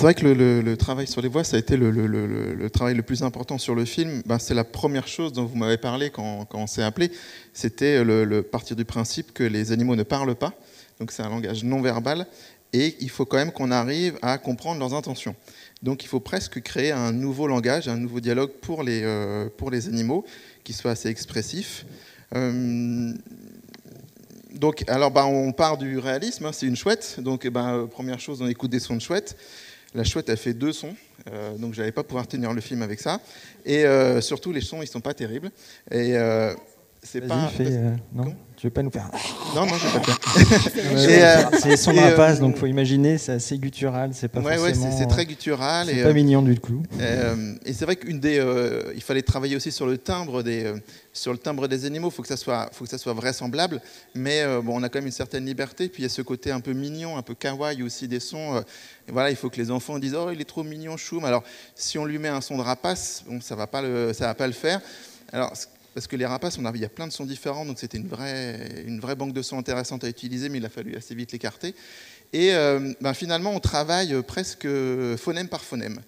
vrai que le travail sur les voix, ça a été le travail le plus important sur le film. Ben, c'est la première chose dont vous m'avez parlé quand on s'est appelé. C'était le partir du principe que les animaux ne parlent pas. Donc c'est un langage non verbal. Et il faut quand même qu'on arrive à comprendre leurs intentions. Donc il faut presque créer un nouveau langage, un nouveau dialogue pour les animaux, qui soit assez expressif. Donc, alors, on part du réalisme, hein, c'est une chouette. Donc, première chose, on écoute des sons de chouette. La chouette, elle fait 2 sons. Donc, je n'allais pas pouvoir tenir le film avec ça. Et surtout, les sons, ils ne sont pas terribles. Et c'est pas. Non, tu veux pas nous faire. Non, je ne vais pas le faire. C'est les sons de rapace, donc il faut imaginer, c'est assez guttural. C'est pas forcément. C'est très guttural. C'est pas mignon du tout. Et c'est vrai il fallait travailler aussi sur le timbre des animaux. Il faut que ça soit vraisemblable. Mais on a quand même une certaine liberté. Puis il y a ce côté un peu mignon, un peu kawaii aussi des sons. Et voilà, il faut que les enfants disent « Oh, il est trop mignon, Choum ». Alors, si on lui met un son de rapace, ça va pas le faire. Alors, parce que les rapaces, il y a plein de sons différents, donc c'était une vraie banque de sons intéressante à utiliser, mais il a fallu assez vite l'écarter. Et finalement, on travaille presque phonème par phonème.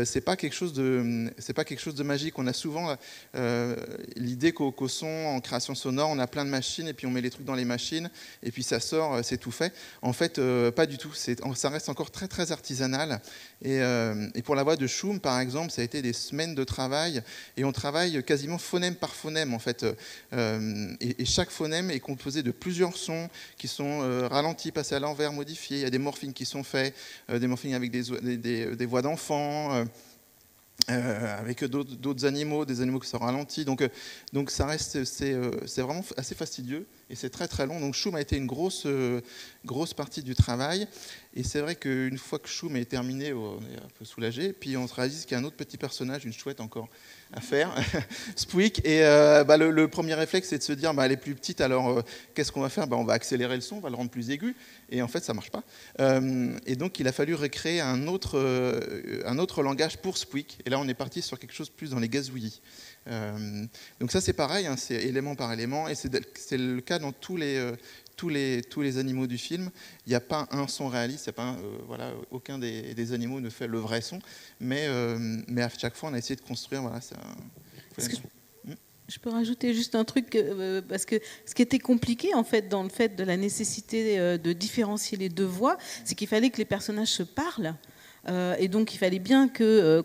C'est pas quelque chose de magique. On a souvent l'idée qu'au son, en création sonore, on a plein de machines et puis on met les trucs dans les machines et puis ça sort, c'est tout fait. En fait, pas du tout. Ça reste encore très très artisanal. Et pour la voix de Choum, par exemple, ça a été des semaines de travail et on travaille quasiment phonème par phonème en fait. Et chaque phonème est composé de plusieurs sons qui sont ralentis, passés à l'envers, modifiés. Il y a des morphings qui sont faits, des morphings avec des voix d'enfants, avec d'autres animaux, des animaux qui sont ralentis. Donc ça reste, c'est vraiment assez fastidieux et c'est très très long. Donc Choum a été une grosse partie du travail. Et c'est vrai qu'une fois que Choum est terminé, on est un peu soulagé. Puis on se réalise qu'il y a un autre petit personnage, une chouette encore à faire, Spouik. Et le premier réflexe, c'est de se dire, elle est plus petite, alors qu'est-ce qu'on va faire ? On va accélérer le son, on va le rendre plus aigu. Et en fait, ça ne marche pas. Et donc, il a fallu recréer un autre langage pour Spouik. Et là, on est parti sur quelque chose plus dans les gazouillis. Donc ça, c'est pareil, hein, c'est élément par élément. Et c'est le cas dans tous les animaux du film. Il n'y a pas un son réaliste, aucun des animaux ne fait le vrai son, mais à chaque fois on a essayé de construire. Voilà, je peux rajouter juste un truc, parce que ce qui était compliqué en fait dans le fait de la nécessité de différencier les 2 voix, c'est qu'il fallait que les personnages se parlent. Et donc il fallait bien que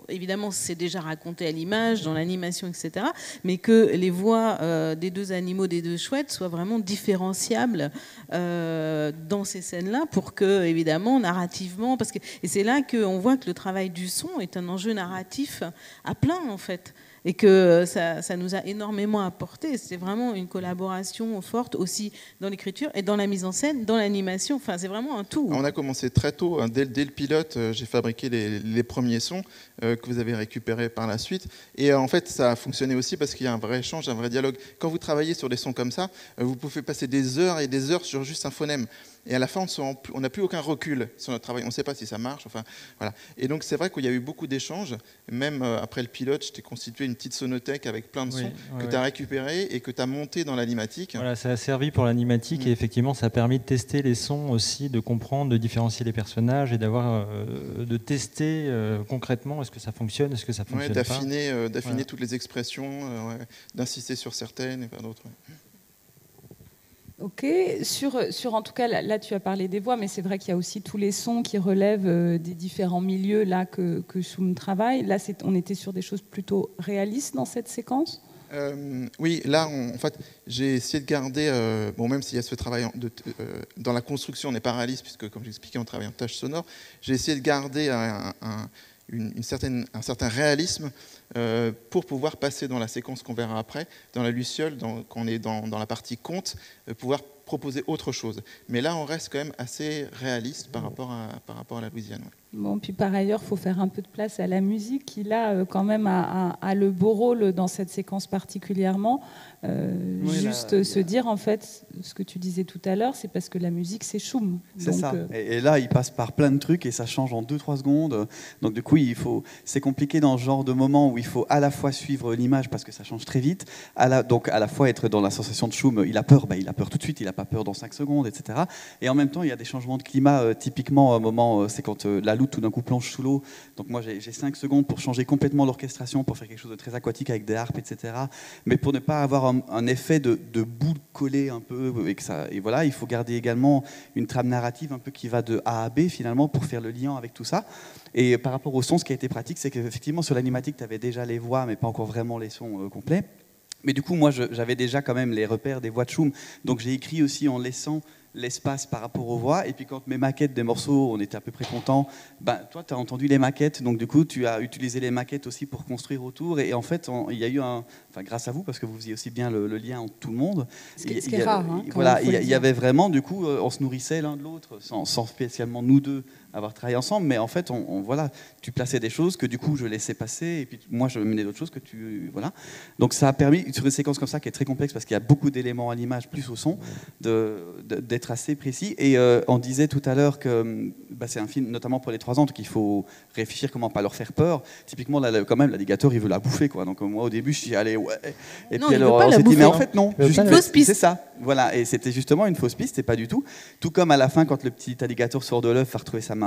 évidemment c'est déjà raconté à l'image, dans l'animation, etc., mais que les voix des 2 animaux, des 2 chouettes soient vraiment différenciables dans ces scènes-là pour que, évidemment, narrativement, et c'est là qu'on voit que le travail du son est un enjeu narratif à plein en fait. Et que ça nous a énormément apporté. C'est vraiment une collaboration forte aussi dans l'écriture et dans la mise en scène, dans l'animation. Enfin, c'est vraiment un tout. On a commencé très tôt. Dès le pilote, j'ai fabriqué les premiers sons que vous avez récupérés par la suite. Et en fait, ça a fonctionné aussi parce qu'il y a un vrai échange, un vrai dialogue. Quand vous travaillez sur des sons comme ça, vous pouvez passer des heures et des heures sur juste un phonème. Et à la fin, on n'a plus aucun recul sur notre travail. On ne sait pas si ça marche. Enfin, voilà. Et donc, c'est vrai qu'il y a eu beaucoup d'échanges. Même après le pilote, je t'ai constitué une petite sonothèque avec plein de sons que tu as récupérés et que tu as monté dans l'animatique. Voilà, ça a servi pour l'animatique et effectivement, ça a permis de tester les sons aussi, de comprendre, de différencier les personnages et de tester concrètement est-ce que ça fonctionne, est-ce que ça fonctionne pas. D'affiner toutes les expressions, d'insister sur certaines et pas d'autres. Ok, sur en tout cas, là tu as parlé des voix, mais c'est vrai qu'il y a aussi tous les sons qui relèvent des différents milieux là que Choum travaille. Là, on était sur des choses plutôt réalistes dans cette séquence. Oui, là, en fait, j'ai essayé de garder, bon, même s'il y a ce travail dans la construction, on n'est pas réaliste, puisque, comme j'expliquais, on travaille en tâches sonores, j'ai essayé de garder un certain réalisme pour pouvoir passer dans la séquence qu'on verra après, dans la Luciole, quand on est dans la partie conte, pouvoir proposer autre chose. Mais là, on reste quand même assez réaliste par rapport à la Louisiane. Ouais. Bon, puis par ailleurs, il faut faire un peu de place à la musique qui, là, quand même, a le beau rôle dans cette séquence particulièrement. Se dire, en fait, ce que tu disais tout à l'heure, c'est parce que la musique, c'est Choum. C'est ça. Et là, il passe par plein de trucs et ça change en 2-3 secondes. Donc, du coup, c'est compliqué dans ce genre de moment où il faut à la fois suivre l'image parce que ça change très vite, donc à la fois être dans la sensation de Choum. Il a peur tout de suite, il n'a pas peur dans 5 secondes, etc. Et en même temps, il y a des changements de climat. Typiquement, à un moment, c'est quand la loutre tout d'un coup plonge sous l'eau. Donc moi, j'ai 5 secondes pour changer complètement l'orchestration, pour faire quelque chose de très aquatique avec des harpes, etc. Mais pour ne pas avoir un effet de boule collée un peu, et voilà, il faut garder également une trame narrative un peu qui va de A à B finalement pour faire le lien avec tout ça. Et par rapport au son, ce qui a été pratique, c'est qu'effectivement sur l'animatique, tu avais déjà les voix, mais pas encore vraiment les sons complets. Mais du coup, moi, j'avais déjà quand même les repères des voix de Choum. Donc j'ai écrit aussi en laissant l'espace par rapport aux voix. Et puis quand mes maquettes des morceaux, on était à peu près contents, toi, tu as entendu les maquettes. Donc du coup, tu as utilisé les maquettes aussi pour construire autour. Et en fait, il y a eu grâce à vous, parce que vous faisiez aussi bien le lien entre tout le monde. Ce qui est rare. Voilà, il y avait vraiment, du coup, on se nourrissait l'un de l'autre, sans spécialement nous deux avoir travaillé ensemble, mais en fait, voilà, tu plaçais des choses que du coup je laissais passer, et puis moi je menais d'autres choses que voilà. Donc ça a permis, sur une séquence comme ça qui est très complexe parce qu'il y a beaucoup d'éléments à l'image plus au son, d'être assez précis. Et on disait tout à l'heure que c'est un film notamment pour les 3 ans, donc il faut réfléchir comment pas leur faire peur. Typiquement, là, quand même, l'alligator il veut la bouffer, quoi. Donc moi au début je dis allez ouais, et non, puis alors on s'est dit mais en fait non, juste une fausse piste. C'est ça, voilà, et c'était justement une fausse piste, et pas du tout. Tout comme à la fin quand le petit alligator sort de l'œuf, va retrouver sa maman.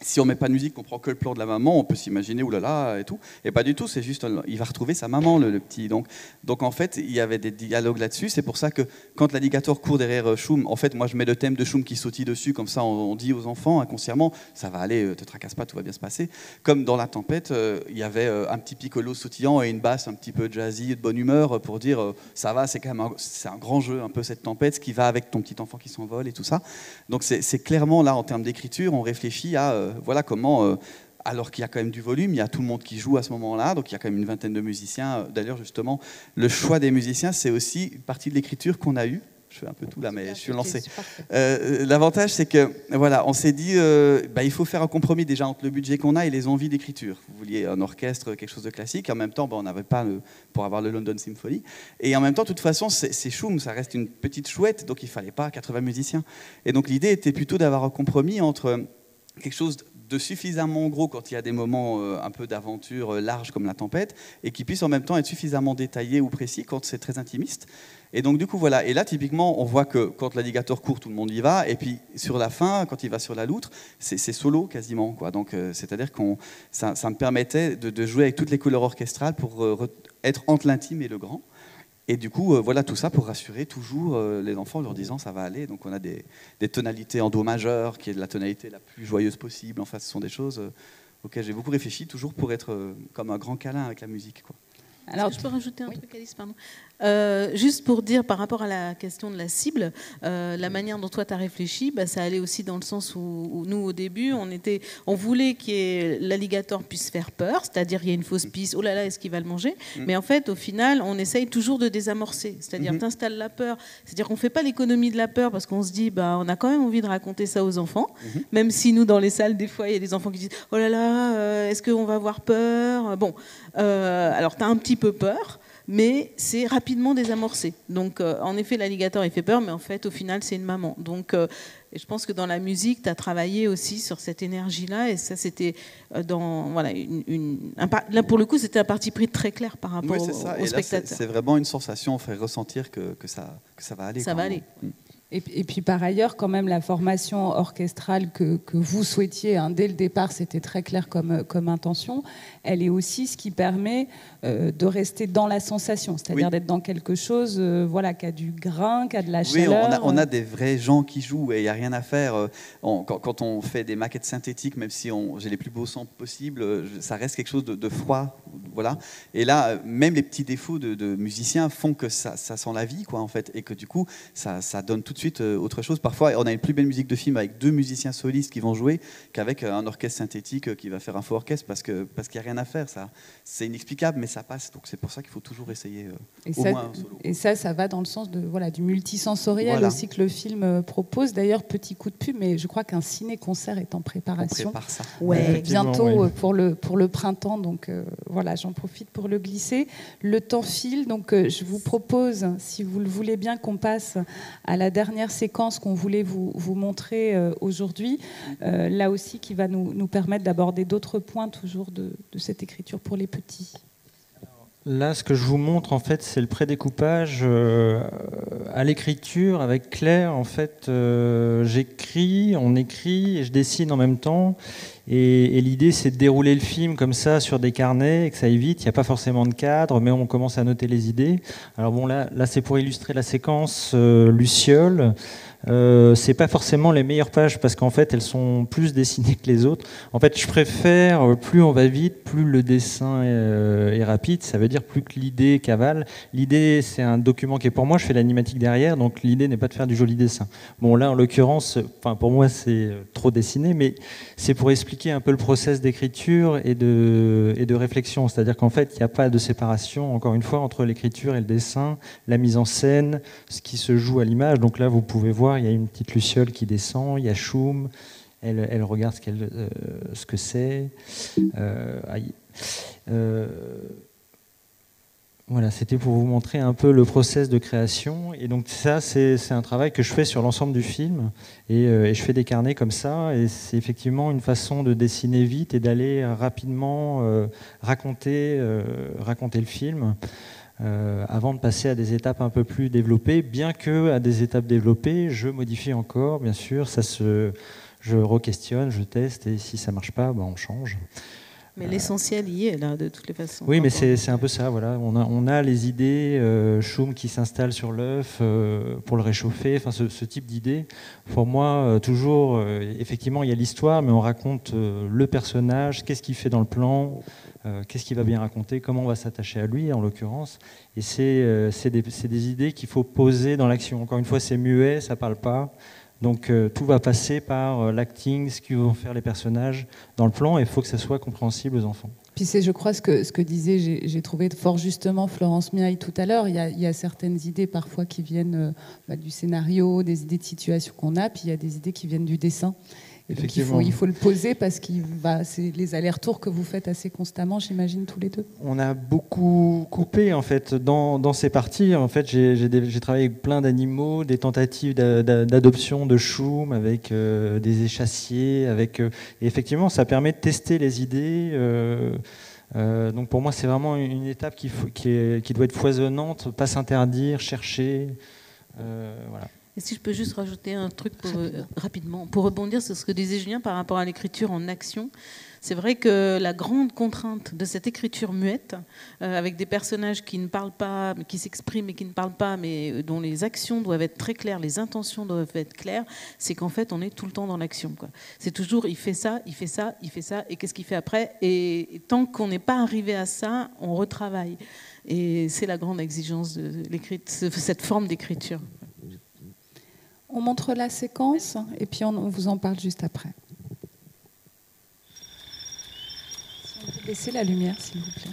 Si on met pas de musique, qu'on prend que le plan de la maman, on peut s'imaginer oulala et tout. Et pas du tout, c'est juste il va retrouver sa maman, le petit. Donc en fait, il y avait des dialogues là-dessus. C'est pour ça que quand l'alligator court derrière Choum, en fait, moi je mets le thème de Choum qui sautille dessus, comme ça on dit aux enfants inconsciemment, ça va aller, te tracasse pas, tout va bien se passer. Comme dans La Tempête, il y avait un petit piccolo sautillant et une basse un petit peu jazzy, de bonne humeur pour dire ça va, c'est quand même c'est un grand jeu, un peu cette tempête, ce qui va avec ton petit enfant qui s'envole et tout ça. Donc c'est clairement là en termes d'écriture, on réfléchit à voilà comment, alors qu'il y a quand même du volume, il y a tout le monde qui joue à ce moment-là, donc il y a quand même une vingtaine de musiciens. D'ailleurs, justement, le choix des musiciens, c'est aussi une partie de l'écriture qu'on a eue. Je fais un peu tout là, mais je suis lancé. L'avantage, c'est que voilà, on s'est dit, il faut faire un compromis déjà entre le budget qu'on a et les envies d'écriture. Vous vouliez un orchestre, quelque chose de classique. En même temps, on n'avait pas pour avoir le London Symphony. Et en même temps, de toute façon, c'est Choum, ça reste une petite chouette, donc il fallait pas 80 musiciens. Et donc l'idée était plutôt d'avoir un compromis entre quelque chose de suffisamment gros quand il y a des moments un peu d'aventure large comme La Tempête, et qui puisse en même temps être suffisamment détaillé ou précis quand c'est très intimiste. Et donc du coup voilà, et là typiquement on voit que quand l'alligator court, tout le monde y va, et puis sur la fin, quand il va sur la loutre, c'est solo quasiment, quoi. Donc c'est-à-dire que ça me permettait de jouer avec toutes les couleurs orchestrales pour être entre l'intime et le grand. Et du coup, voilà tout ça pour rassurer toujours les enfants en leur disant ça va aller. Donc on a des tonalités en do majeur, qui est de la tonalité la plus joyeuse possible. Enfin, ce sont des choses auxquelles j'ai beaucoup réfléchi, toujours pour être comme un grand câlin avec la musique, quoi. Alors, je peux rajouter un truc, Alice, pardon. Juste pour dire, par rapport à la question de la cible, la manière dont toi tu as réfléchi, ça allait aussi dans le sens où nous, au début, on voulait que l'alligator puisse faire peur, c'est-à-dire qu'il y a une fausse piste, oh là là, est-ce qu'il va le manger? Mais en fait, au final, on essaye toujours de désamorcer, c'est-à-dire t'installes la peur, c'est-à-dire qu'on ne fait pas l'économie de la peur parce qu'on se dit, on a quand même envie de raconter ça aux enfants, même si nous, dans les salles, des fois, il y a des enfants qui disent, oh là là, est-ce qu'on va avoir peur? Bon, alors tu as un petit peu peur, mais c'est rapidement désamorcé. Donc, en effet, l'alligator, il fait peur, mais en fait, au final, c'est une maman. Donc, et je pense que dans la musique, tu as travaillé aussi sur cette énergie-là, et ça, c'était là, pour le coup, c'était un parti pris très clair par rapport au spectateur. C'est vraiment une sensation, on fait ressentir que ça va aller. Ça va aller. Et puis par ailleurs, quand même, la formation orchestrale que vous souhaitiez, dès le départ, c'était très clair comme intention, elle est aussi ce qui permet de rester dans la sensation, c'est-à-dire d'être dans quelque chose qui a du grain, qui a de la chaleur. Oui, on a des vrais gens qui jouent et il n'y a rien à faire. Quand on fait des maquettes synthétiques, même si j'ai les plus beaux sons possibles, ça reste quelque chose de froid. Voilà. Et là, même les petits défauts de musiciens font que ça sent la vie, quoi, en fait, et que du coup, ça donne tout de suite autre chose. Parfois, on a une plus belle musique de film avec 2 musiciens solistes qui vont jouer qu'avec un orchestre synthétique qui va faire un faux orchestre parce qu'il n'y a rien à faire. C'est inexplicable, mais ça passe. Donc c'est pour ça qu'il faut toujours essayer au moins un solo. Et ça va dans le sens du multisensoriel aussi que le film propose. D'ailleurs, petit coup de pub, mais je crois qu'un ciné-concert est en préparation. On prépare ça. Bientôt pour le printemps. Donc voilà, j'en profite pour le glisser. Le temps file, donc je vous propose, si vous le voulez bien, qu'on passe à la dernière séquence qu'on voulait vous montrer aujourd'hui. Là aussi, qui va nous permettre d'aborder d'autres points toujours de cette écriture pour les petits. Là, ce que je vous montre, en fait, c'est le prédécoupage à l'écriture avec Claire. En fait, j'écris, on écrit et je dessine en même temps. Et l'idée, c'est de dérouler le film comme ça sur des carnets et que ça aille vite. Il n'y a pas forcément de cadre, mais on commence à noter les idées. Alors bon, là c'est pour illustrer la séquence Luciole. C'est pas forcément les meilleures pages parce qu'en fait elles sont plus dessinées que les autres. En fait, je préfère plus on va vite, plus le dessin est rapide. Ça veut dire plus que l'idée cavale. L'idée, c'est un document qui est pour moi. Je fais l'animatique derrière, donc l'idée n'est pas de faire du joli dessin. Bon, là en l'occurrence, pour moi c'est trop dessiné, mais c'est pour expliquer un peu le process d'écriture et de réflexion. C'est-à-dire qu'en fait, il n'y a pas de séparation, encore une fois, entre l'écriture et le dessin, la mise en scène, ce qui se joue à l'image. Donc là, vous pouvez voir, il y a une petite luciole qui descend, il y a Choum, elle regarde ce que c'est. Voilà, c'était pour vous montrer un peu le process de création. Et donc ça, c'est un travail que je fais sur l'ensemble du film. Et je fais des carnets comme ça. Et c'est effectivement une façon de dessiner vite et d'aller rapidement raconter le film avant de passer à des étapes un peu plus développées. Bien que à des étapes développées, je modifie encore, bien sûr. Je re-questionne, je teste. Et si ça ne marche pas, on change. Mais l'essentiel y est, là, de toutes les façons. Oui, mais c'est un peu ça, voilà. On a les idées, Choum qui s'installe sur l'œuf pour le réchauffer, enfin ce type d'idées. Pour moi, toujours, effectivement, il y a l'histoire, mais on raconte le personnage, qu'est-ce qu'il fait dans le plan, qu'est-ce qu'il va bien raconter, comment on va s'attacher à lui, en l'occurrence. Et c'est des idées qu'il faut poser dans l'action. Encore une fois, c'est muet, ça ne parle pas. Donc tout va passer par l'acting, ce que vont faire les personnages dans le plan, et il faut que ça soit compréhensible aux enfants. Puis c'est, je crois, ce que disait, j'ai trouvé fort justement Florence Miaille tout à l'heure. Il y a certaines idées parfois qui viennent du scénario, des idées de situation qu'on a, puis il y a des idées qui viennent du dessin. Et donc il faut le poser parce que c'est les allers-retours que vous faites assez constamment, j'imagine, tous les deux. On a beaucoup coupé en fait dans ces parties. En fait, j'ai travaillé avec plein d'animaux, des tentatives d'adoption de Choum avec des échassiers, et effectivement, ça permet de tester les idées. Donc pour moi, c'est vraiment une étape qui doit être foisonnante, pas s'interdire, chercher. Voilà. Et si je peux juste rajouter un truc rapidement, pour rebondir sur ce que disait Julien par rapport à l'écriture en action, c'est vrai que la grande contrainte de cette écriture muette, avec des personnages qui ne parlent pas, qui s'expriment mais qui ne parlent pas, mais dont les actions doivent être très claires, les intentions doivent être claires, c'est qu'en fait on est tout le temps dans l'action, quoi. C'est toujours il fait ça, il fait ça, il fait ça, et qu'est-ce qu'il fait après ? Et tant qu'on n'est pas arrivé à ça, on retravaille. Et c'est la grande exigence de cette forme d'écriture. On montre la séquence et puis on vous en parle juste après. Si on peut baisser la lumière, s'il vous plaît.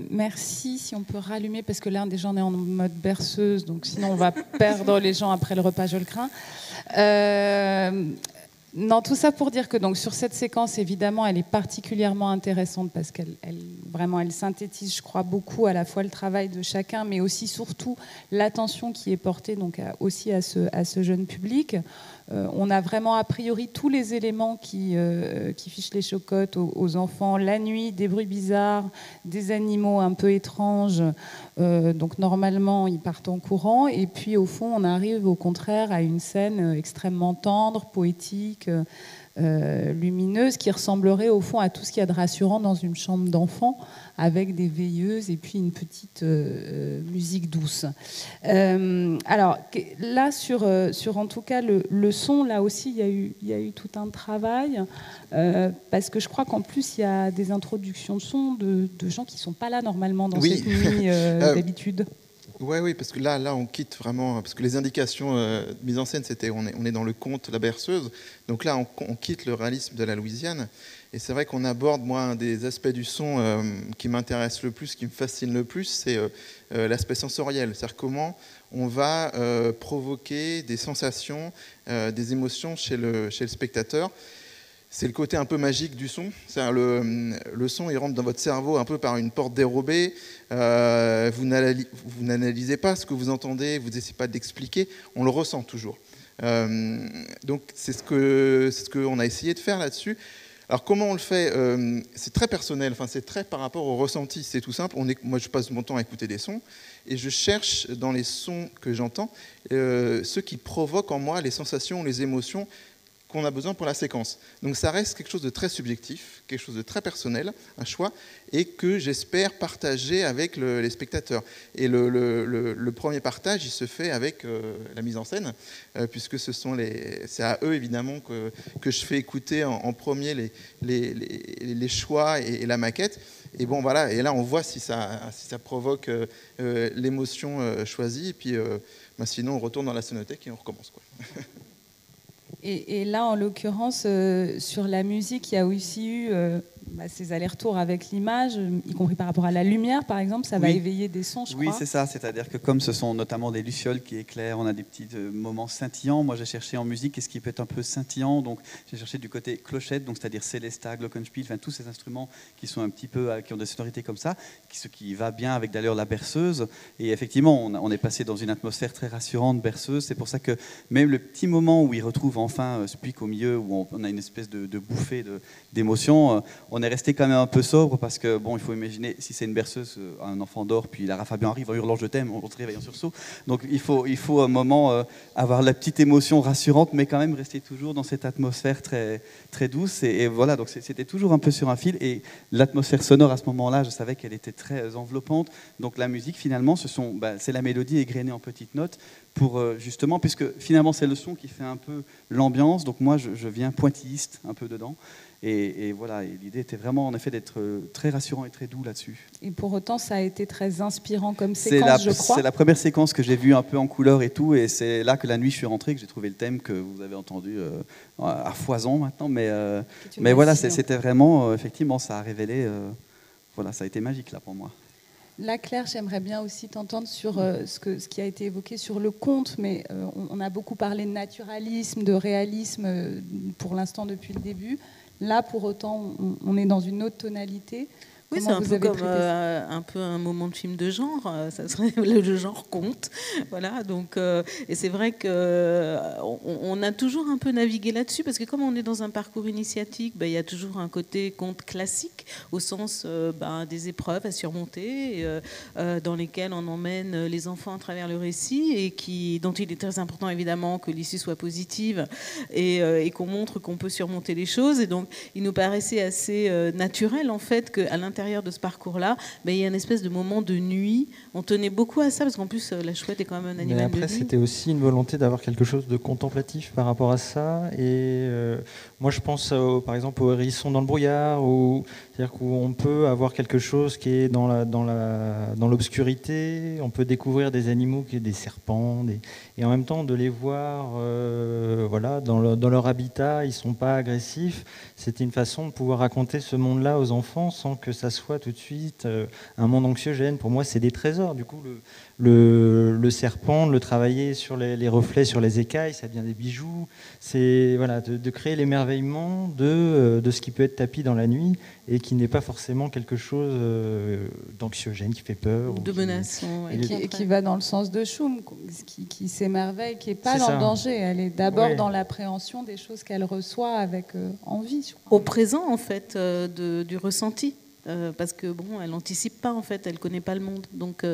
Merci. Si on peut rallumer, parce que là, déjà, on est en mode berceuse, donc sinon, on va perdre les gens après le repas, je le crains. Non, tout ça pour dire que donc, sur cette séquence, évidemment, elle est particulièrement intéressante parce qu'elle vraiment, elle synthétise, je crois, beaucoup à la fois le travail de chacun, mais aussi, surtout, l'attention qui est portée donc, aussi à ce jeune public. On a vraiment a priori tous les éléments qui fichent les chocottes aux enfants. La nuit, des bruits bizarres, des animaux un peu étranges. Donc normalement, ils partent en courant. Et puis au fond, on arrive au contraire à une scène extrêmement tendre, poétique, lumineuse, qui ressemblerait au fond à tout ce qu'il y a de rassurant dans une chambre d'enfant, avec des veilleuses et puis une petite musique douce. Alors là, sur en tout cas le son, là aussi, il y a eu tout un travail, parce que je crois qu'en plus, il y a des introductions de son de gens qui ne sont pas là normalement dans cette nuit d'habitude. Oui, parce que là, on quitte vraiment, parce que les indications de mise en scène, c'était on est dans le conte La Berceuse, donc là, on quitte le réalisme de la Louisiane, et c'est vrai qu'on aborde, moi, un des aspects du son qui m'intéresse le plus, qui me fascine le plus, c'est l'aspect sensoriel, c'est-à-dire comment on va provoquer des sensations, des émotions chez le spectateur. C'est le côté un peu magique du son. Le son, il rentre dans votre cerveau un peu par une porte dérobée. Vous n'analysez pas ce que vous entendez, vous n'essayez pas d'expliquer, on le ressent toujours. Donc c'est ce qu'on a essayé de faire là-dessus. Alors comment on le fait? C'est très personnel, c'est très par rapport au ressenti, c'est tout simple. Moi je passe mon temps à écouter des sons et je cherche dans les sons que j'entends ceux qui provoquent en moi les sensations, les émotions qu'on a besoin pour la séquence. Donc ça reste quelque chose de très subjectif, quelque chose de très personnel, un choix, et que j'espère partager avec les spectateurs. Et le premier partage, il se fait avec la mise en scène, puisque c'est à eux évidemment que je fais écouter en premier les choix et la maquette. Et bon voilà, et là on voit si ça provoque l'émotion choisie, et puis sinon on retourne dans la sonothèque et on recommence, quoi. Et là, en l'occurrence, sur la musique, il y a aussi eu ces allers-retours avec l'image, y compris par rapport à la lumière, par exemple. Ça va éveiller des sons, je crois. Oui, c'est ça. C'est-à-dire que comme ce sont notamment des lucioles qui éclairent, on a des petits moments scintillants. Moi, j'ai cherché en musique qu'est-ce qui peut être un peu scintillant. Donc, j'ai cherché du côté clochette, donc c'est-à-dire célesta, glockenspiel, tous ces instruments qui sont un petit peu, qui ont des sonorités comme ça, ce qui va bien avec d'ailleurs la berceuse. Et effectivement, on est passé dans une atmosphère très rassurante berceuse. C'est pour ça que même le petit moment où il retrouve enfin ce pic au milieu, où on a une espèce de bouffée d'émotion, on est resté quand même un peu sobre parce que, bon, il faut imaginer, si c'est une berceuse, un enfant dort, puis Lara Fabian arrive en hurlant « je t'aime », on se réveille en sursaut. Donc il faut un moment avoir la petite émotion rassurante, mais quand même rester toujours dans cette atmosphère très, très douce. Et voilà, donc c'était toujours un peu sur un fil. Et l'atmosphère sonore à ce moment-là, je savais qu'elle était très enveloppante. Donc la musique, finalement, c'est la mélodie égrenée en petites notes pour justement, puisque finalement c'est le son qui fait un peu l'ambiance. Donc moi, je viens pointilliste un peu dedans. Et voilà, et l'idée était vraiment en effet d'être très rassurant et très doux là-dessus. Et pour autant, ça a été très inspirant comme séquence, je crois. C'est la première séquence que j'ai vue un peu en couleur et tout, et c'est là que la nuit je suis rentré, que j'ai trouvé le thème que vous avez entendu à foison maintenant. Mais voilà, c'était vraiment, effectivement, ça a révélé, voilà, ça a été magique là pour moi. Là, Claire, j'aimerais bien aussi t'entendre sur ce qui a été évoqué sur le conte, mais on a beaucoup parlé de naturalisme, de réalisme pour l'instant depuis le début. Là, pour autant, on est dans une autre tonalité. Oui, c'est un peu comme un moment de film de genre. Ça serait le genre conte. Voilà. Donc, et c'est vrai qu'on a toujours un peu navigué là-dessus parce que comme on est dans un parcours initiatique, il y a toujours un côté conte classique au sens des épreuves à surmonter, dans lesquelles on emmène les enfants à travers le récit et dont il est très important évidemment que l'issue soit positive et qu'on montre qu'on peut surmonter les choses. Et donc, il nous paraissait assez naturel en fait qu'à l'intérieur de ce parcours-là, il y a une espèce de moment de nuit. On tenait beaucoup à ça parce qu'en plus la chouette est quand même un animal de nuit. Mais après, c'était aussi une volonté d'avoir quelque chose de contemplatif par rapport à ça. Et moi, je pense par exemple au hérisson dans le brouillard, c'est-à-dire qu'on peut avoir quelque chose qui est dans l'obscurité. On peut découvrir des animaux qui sont des serpents, et en même temps de les voir, dans leur habitat. Ils sont pas agressifs. C'était une façon de pouvoir raconter ce monde-là aux enfants sans que ça soit tout de suite un monde anxiogène. Pour moi, c'est des trésors. Du coup, le serpent, le travailler sur les reflets, sur les écailles, ça devient des bijoux. C'est voilà, de créer l'émerveillement de ce qui peut être tapis dans la nuit et qui n'est pas forcément quelque chose d'anxiogène, qui fait peur. De menaçant. Et qui va dans le sens de Schum, qui s'émerveille, qui n'est pas dans le danger. Elle est d'abord dans l'appréhension des choses qu'elle reçoit avec envie. Je crois. Au présent, en fait, du ressenti. Parce que, bon, elle n'anticipe pas, en fait, elle ne connaît pas le monde. Donc,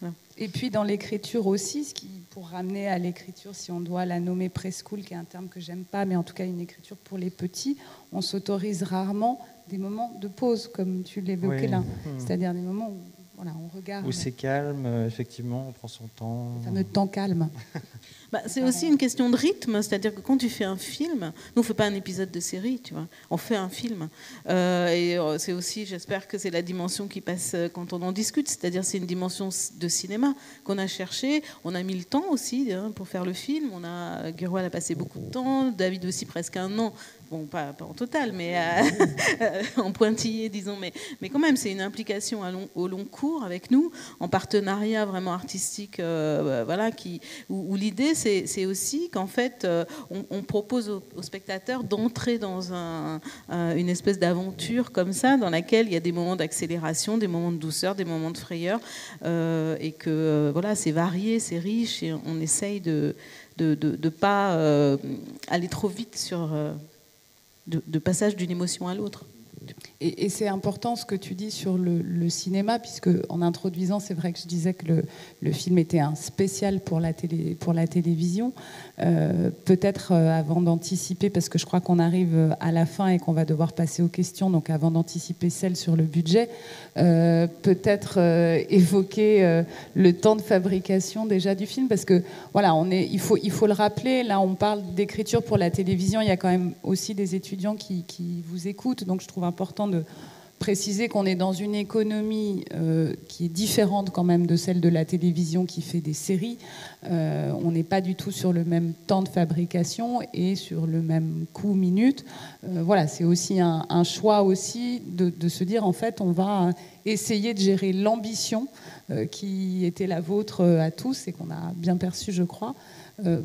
voilà. Et puis dans l'écriture aussi, pour ramener à l'écriture, si on doit la nommer preschool, qui est un terme que j'aime pas, mais en tout cas une écriture pour les petits, on s'autorise rarement des moments de pause, comme tu l'évoquais là. C'est-à-dire des moments où voilà, on regarde. Où c'est calme, effectivement, on prend son temps. Le fameux temps calme. C'est aussi une question de rythme, c'est-à-dire que quand tu fais un film, nous on ne fait pas un épisode de série, tu vois, on fait un film. Et c'est aussi, j'espère que c'est la dimension qui passe quand on en discute, c'est-à-dire c'est une dimension de cinéma qu'on a cherché, on a mis le temps aussi pour faire le film, Gurual a passé beaucoup de temps, David aussi presque 1 an. Bon, pas en total, mais en pointillé, disons. Mais quand même, c'est une implication au long cours avec nous, en partenariat vraiment artistique, voilà, où l'idée, c'est aussi qu'en fait, on propose aux spectateurs d'entrer dans une espèce d'aventure comme ça, dans laquelle il y a des moments d'accélération, des moments de douceur, des moments de frayeur, et que voilà, c'est varié, c'est riche, et on essaye de pas aller trop vite sur... De passage d'une émotion à l'autre. Et c'est important ce que tu dis sur le cinéma, puisque en introduisant, c'est vrai que je disais que le film était un spécial pour la télévision. Peut-être avant d'anticiper, parce que je crois qu'on arrive à la fin et qu'on va devoir passer aux questions, donc avant d'anticiper celle sur le budget, peut-être évoquer le temps de fabrication déjà du film, parce que voilà, il faut le rappeler, là on parle d'écriture pour la télévision, il y a quand même aussi des étudiants qui vous écoutent, donc je trouve important de préciser qu'on est dans une économie qui est différente quand même de celle de la télévision qui fait des séries. On n'est pas du tout sur le même temps de fabrication et sur le même coût minute. Voilà, c'est aussi un choix aussi de se dire en fait on va essayer de gérer l'ambition qui était la vôtre à tous et qu'on a bien perçu je crois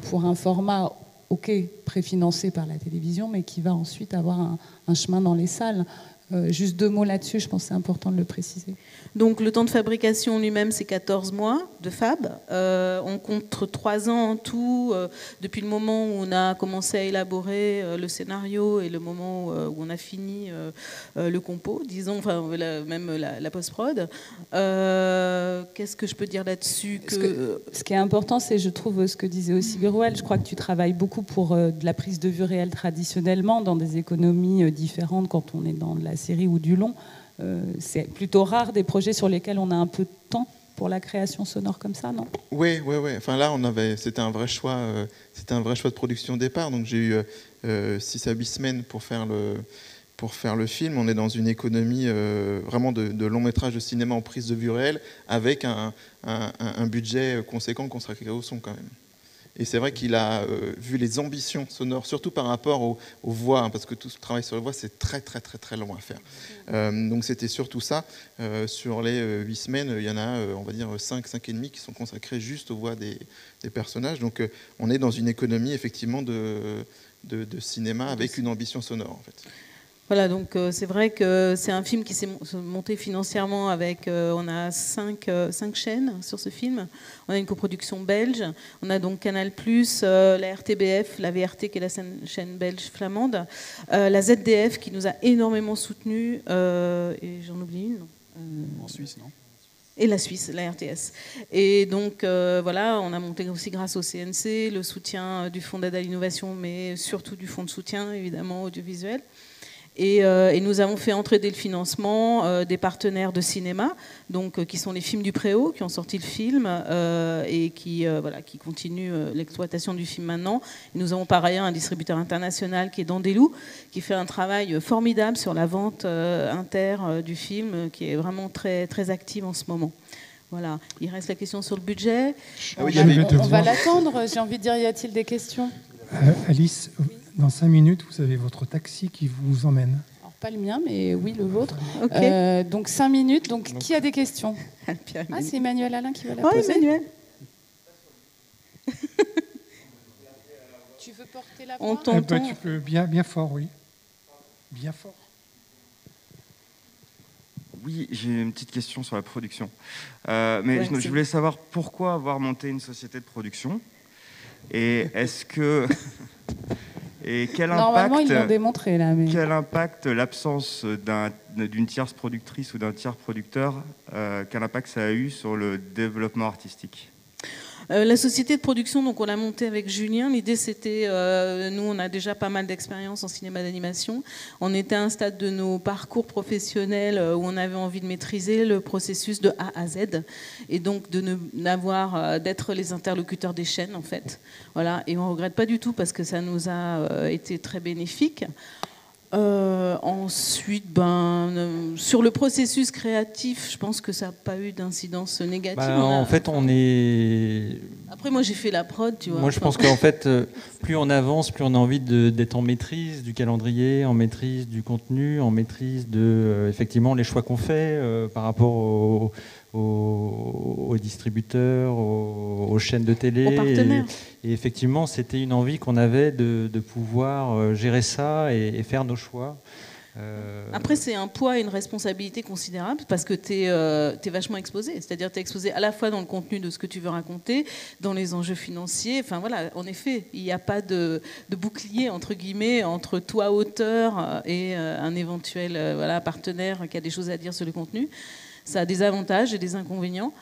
pour un format préfinancé par la télévision mais qui va ensuite avoir un chemin dans les salles. Juste 2 mots là-dessus, je pense que c'est important de le préciser. Donc le temps de fabrication lui-même, c'est 14 mois de fab. On compte 3 ans en tout, depuis le moment où on a commencé à élaborer le scénario et le moment où on a fini le compo, disons, enfin même la post-prod. Qu'est-ce que je peux dire là-dessus Ce qui est important, c'est, je trouve, ce que disait aussi Gurual, je crois que tu travailles beaucoup pour de la prise de vue réelle traditionnellement, dans des économies différentes quand on est dans de la série ou du long. C'est plutôt rare des projets sur lesquels on a un peu de temps pour la création sonore comme ça, non ? Oui. Enfin là, c'était un vrai choix. C'était un vrai choix de production au départ. Donc j'ai eu 6 à 8 semaines pour faire le film. On est dans une économie vraiment de long métrage de cinéma en prise de vue réelle, avec un budget conséquent consacré au son quand même. Et c'est vrai qu'il a vu les ambitions sonores, surtout par rapport aux voix, hein, parce que tout ce travail sur les voix, c'est très très très très long à faire. Donc c'était surtout ça. Sur les 8 semaines, il y en a, on va dire, 5 et demi qui sont consacrés juste aux voix des personnages. Donc on est dans une économie effectivement de cinéma avec une ambition sonore en fait. Voilà, donc c'est vrai que c'est un film qui s'est monté financièrement avec, on a 5 chaînes sur ce film. On a une coproduction belge, on a donc Canal+, la RTBF, la VRT qui est la chaîne belge flamande, la ZDF qui nous a énormément soutenus, et j'en oublie une. En Suisse, non ? Et la Suisse, la RTS. Et donc, voilà, on a monté aussi grâce au CNC, le soutien du Fonds d'aide à l'innovation, mais surtout du Fonds de soutien, évidemment, audiovisuel. Et nous avons fait entrer dès le financement des partenaires de cinéma, donc, qui sont les Films du Préau, qui ont sorti le film et qui continuent l'exploitation du film maintenant. Et nous avons par ailleurs un distributeur international qui est Dandelou, qui fait un travail formidable sur la vente inter du film, qui est vraiment très, très active en ce moment. Voilà. Il reste la question sur le budget. On va l'attendre, j'ai envie de dire, y a-t-il des questions ? Alice, dans 5 minutes, vous avez votre taxi qui vous emmène. Alors, pas le mien, mais oui, le vôtre. Okay. Donc 5 minutes. Donc qui a des questions? Ah, c'est Emmanuel Alain qui va la poser. Emmanuel. Tu veux porter la voix? On t'entend. Tu peux bien fort, oui. Bien fort. Oui, j'ai une petite question sur la production. Je voulais savoir pourquoi avoir monté une société de production et est-ce que... Et quel Normalement, impact, ils l'ont démontré, là. Mais... Quel impact l'absence d'une tierce productrice ou d'un tiers producteur, quel impact ça a eu sur le développement artistique? La société de production, donc on l'a montée avec Julien. L'idée, c'était, nous, on a déjà pas mal d'expérience en cinéma d'animation. On était à un stade de nos parcours professionnels où on avait envie de maîtriser le processus de A à Z, et donc de d'être les interlocuteurs des chaînes, en fait. Voilà. Et on regrette pas du tout parce que ça nous a été très bénéfique. Ensuite, sur le processus créatif, je pense que ça n'a pas eu d'incidence négative. En fait, on est... Après, moi, j'ai fait la prod, tu vois. Moi, je pense qu'en fait, plus on avance, plus on a envie d'être en maîtrise du calendrier, en maîtrise du contenu, en maîtrise de, effectivement, les choix qu'on fait par rapport aux distributeurs, aux chaînes de télé. Aux partenaires. Et effectivement, c'était une envie qu'on avait de pouvoir gérer ça et faire nos choix. Après, c'est un poids et une responsabilité considérable parce que tu es vachement exposé. C'est-à-dire tu es exposé à la fois dans le contenu de ce que tu veux raconter, dans les enjeux financiers. Enfin voilà, en effet, il n'y a pas de bouclier, entre guillemets, entre toi, auteur, et un éventuel partenaire qui a des choses à dire sur le contenu. Ça a des avantages et des inconvénients.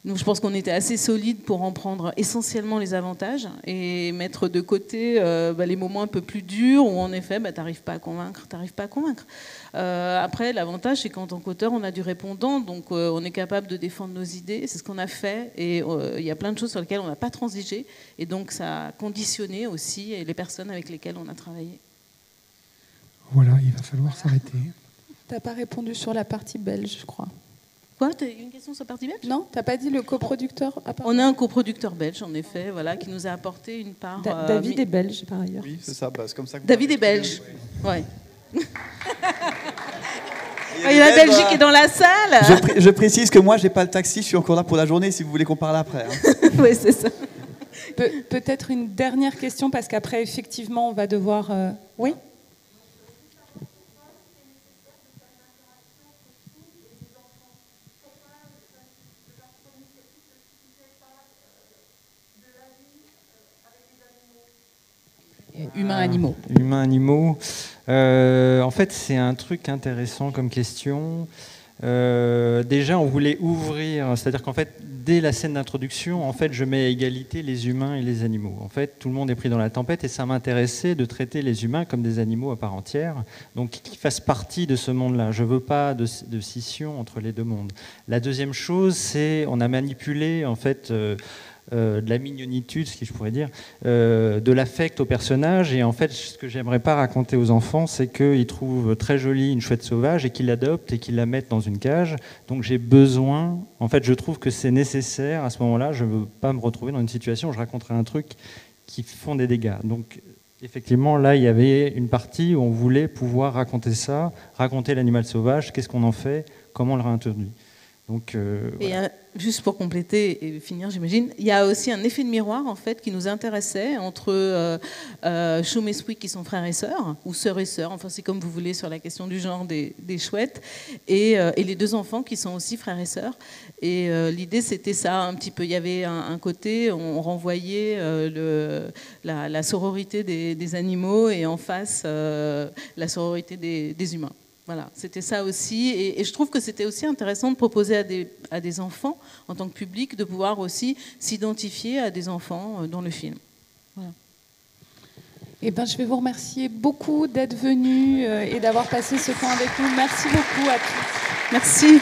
Donc je pense qu'on était assez solide pour en prendre essentiellement les avantages et mettre de côté les moments un peu plus durs où en effet t'arrives pas à convaincre. Après, l'avantage c'est qu'en tant qu'auteur on a du répondant, donc on est capable de défendre nos idées, c'est ce qu'on a fait, et il y a plein de choses sur lesquelles on n'a pas transigé, et donc ça a conditionné aussi les personnes avec lesquelles on a travaillé. Voilà, il va falloir s'arrêter. T'as pas répondu sur la partie belge, je crois. Quoi, t'as une question sur la partie belge? Non, t'as pas dit le coproducteur? On a un coproducteur belge, en effet, qui nous a apporté une part... David est belge, par ailleurs. Oui, c'est ça, c'est comme ça que David est belge, ouais. Et la Belgique est dans la salle. Je précise que moi, j'ai pas le taxi, je suis encore là pour la journée, si vous voulez qu'on parle après. Oui, c'est ça. Peut-être une dernière question, parce qu'après, effectivement, on va devoir... Oui ? Humains-animaux. Humains-animaux. En fait, c'est un truc intéressant comme question. Déjà, on voulait ouvrir, c'est-à-dire qu'en fait, dès la scène d'introduction, en fait, je mets à égalité les humains et les animaux. En fait, tout le monde est pris dans la tempête et ça m'intéressait de traiter les humains comme des animaux à part entière, donc qui fassent partie de ce monde-là. Je veux pas de scission entre les deux mondes. La deuxième chose, c'est on a manipulé, en fait, de la mignonitude, ce que je pourrais dire, de l'affect au personnage. Et en fait, ce que j'aimerais pas raconter aux enfants, c'est qu'ils trouvent très jolie une chouette sauvage et qu'ils l'adoptent et qu'ils la mettent dans une cage. Donc j'ai besoin, en fait, je trouve que c'est nécessaire à ce moment-là. Je veux pas me retrouver dans une situation où je raconterai un truc qui font des dégâts. Donc effectivement, là, il y avait une partie où on voulait pouvoir raconter ça, raconter l'animal sauvage, qu'est-ce qu'on en fait, comment on le réintroduit. Donc, voilà. Juste pour compléter et finir, j'imagine, il y a aussi un effet de miroir en fait qui nous intéressait entre Chaume et Swick qui sont frères et sœurs, ou sœurs et sœurs, enfin c'est comme vous voulez sur la question du genre des chouettes, et les deux enfants qui sont aussi frères et sœurs. Et l'idée c'était ça un petit peu. Il y avait un côté, on renvoyait la sororité des animaux et en face la sororité des humains. Voilà, c'était ça aussi, et je trouve que c'était aussi intéressant de proposer à des enfants, en tant que public, de pouvoir aussi s'identifier à des enfants dans le film. Voilà. Eh ben, je vais vous remercier beaucoup d'être venus et d'avoir passé ce temps avec nous. Merci beaucoup à tous. Merci.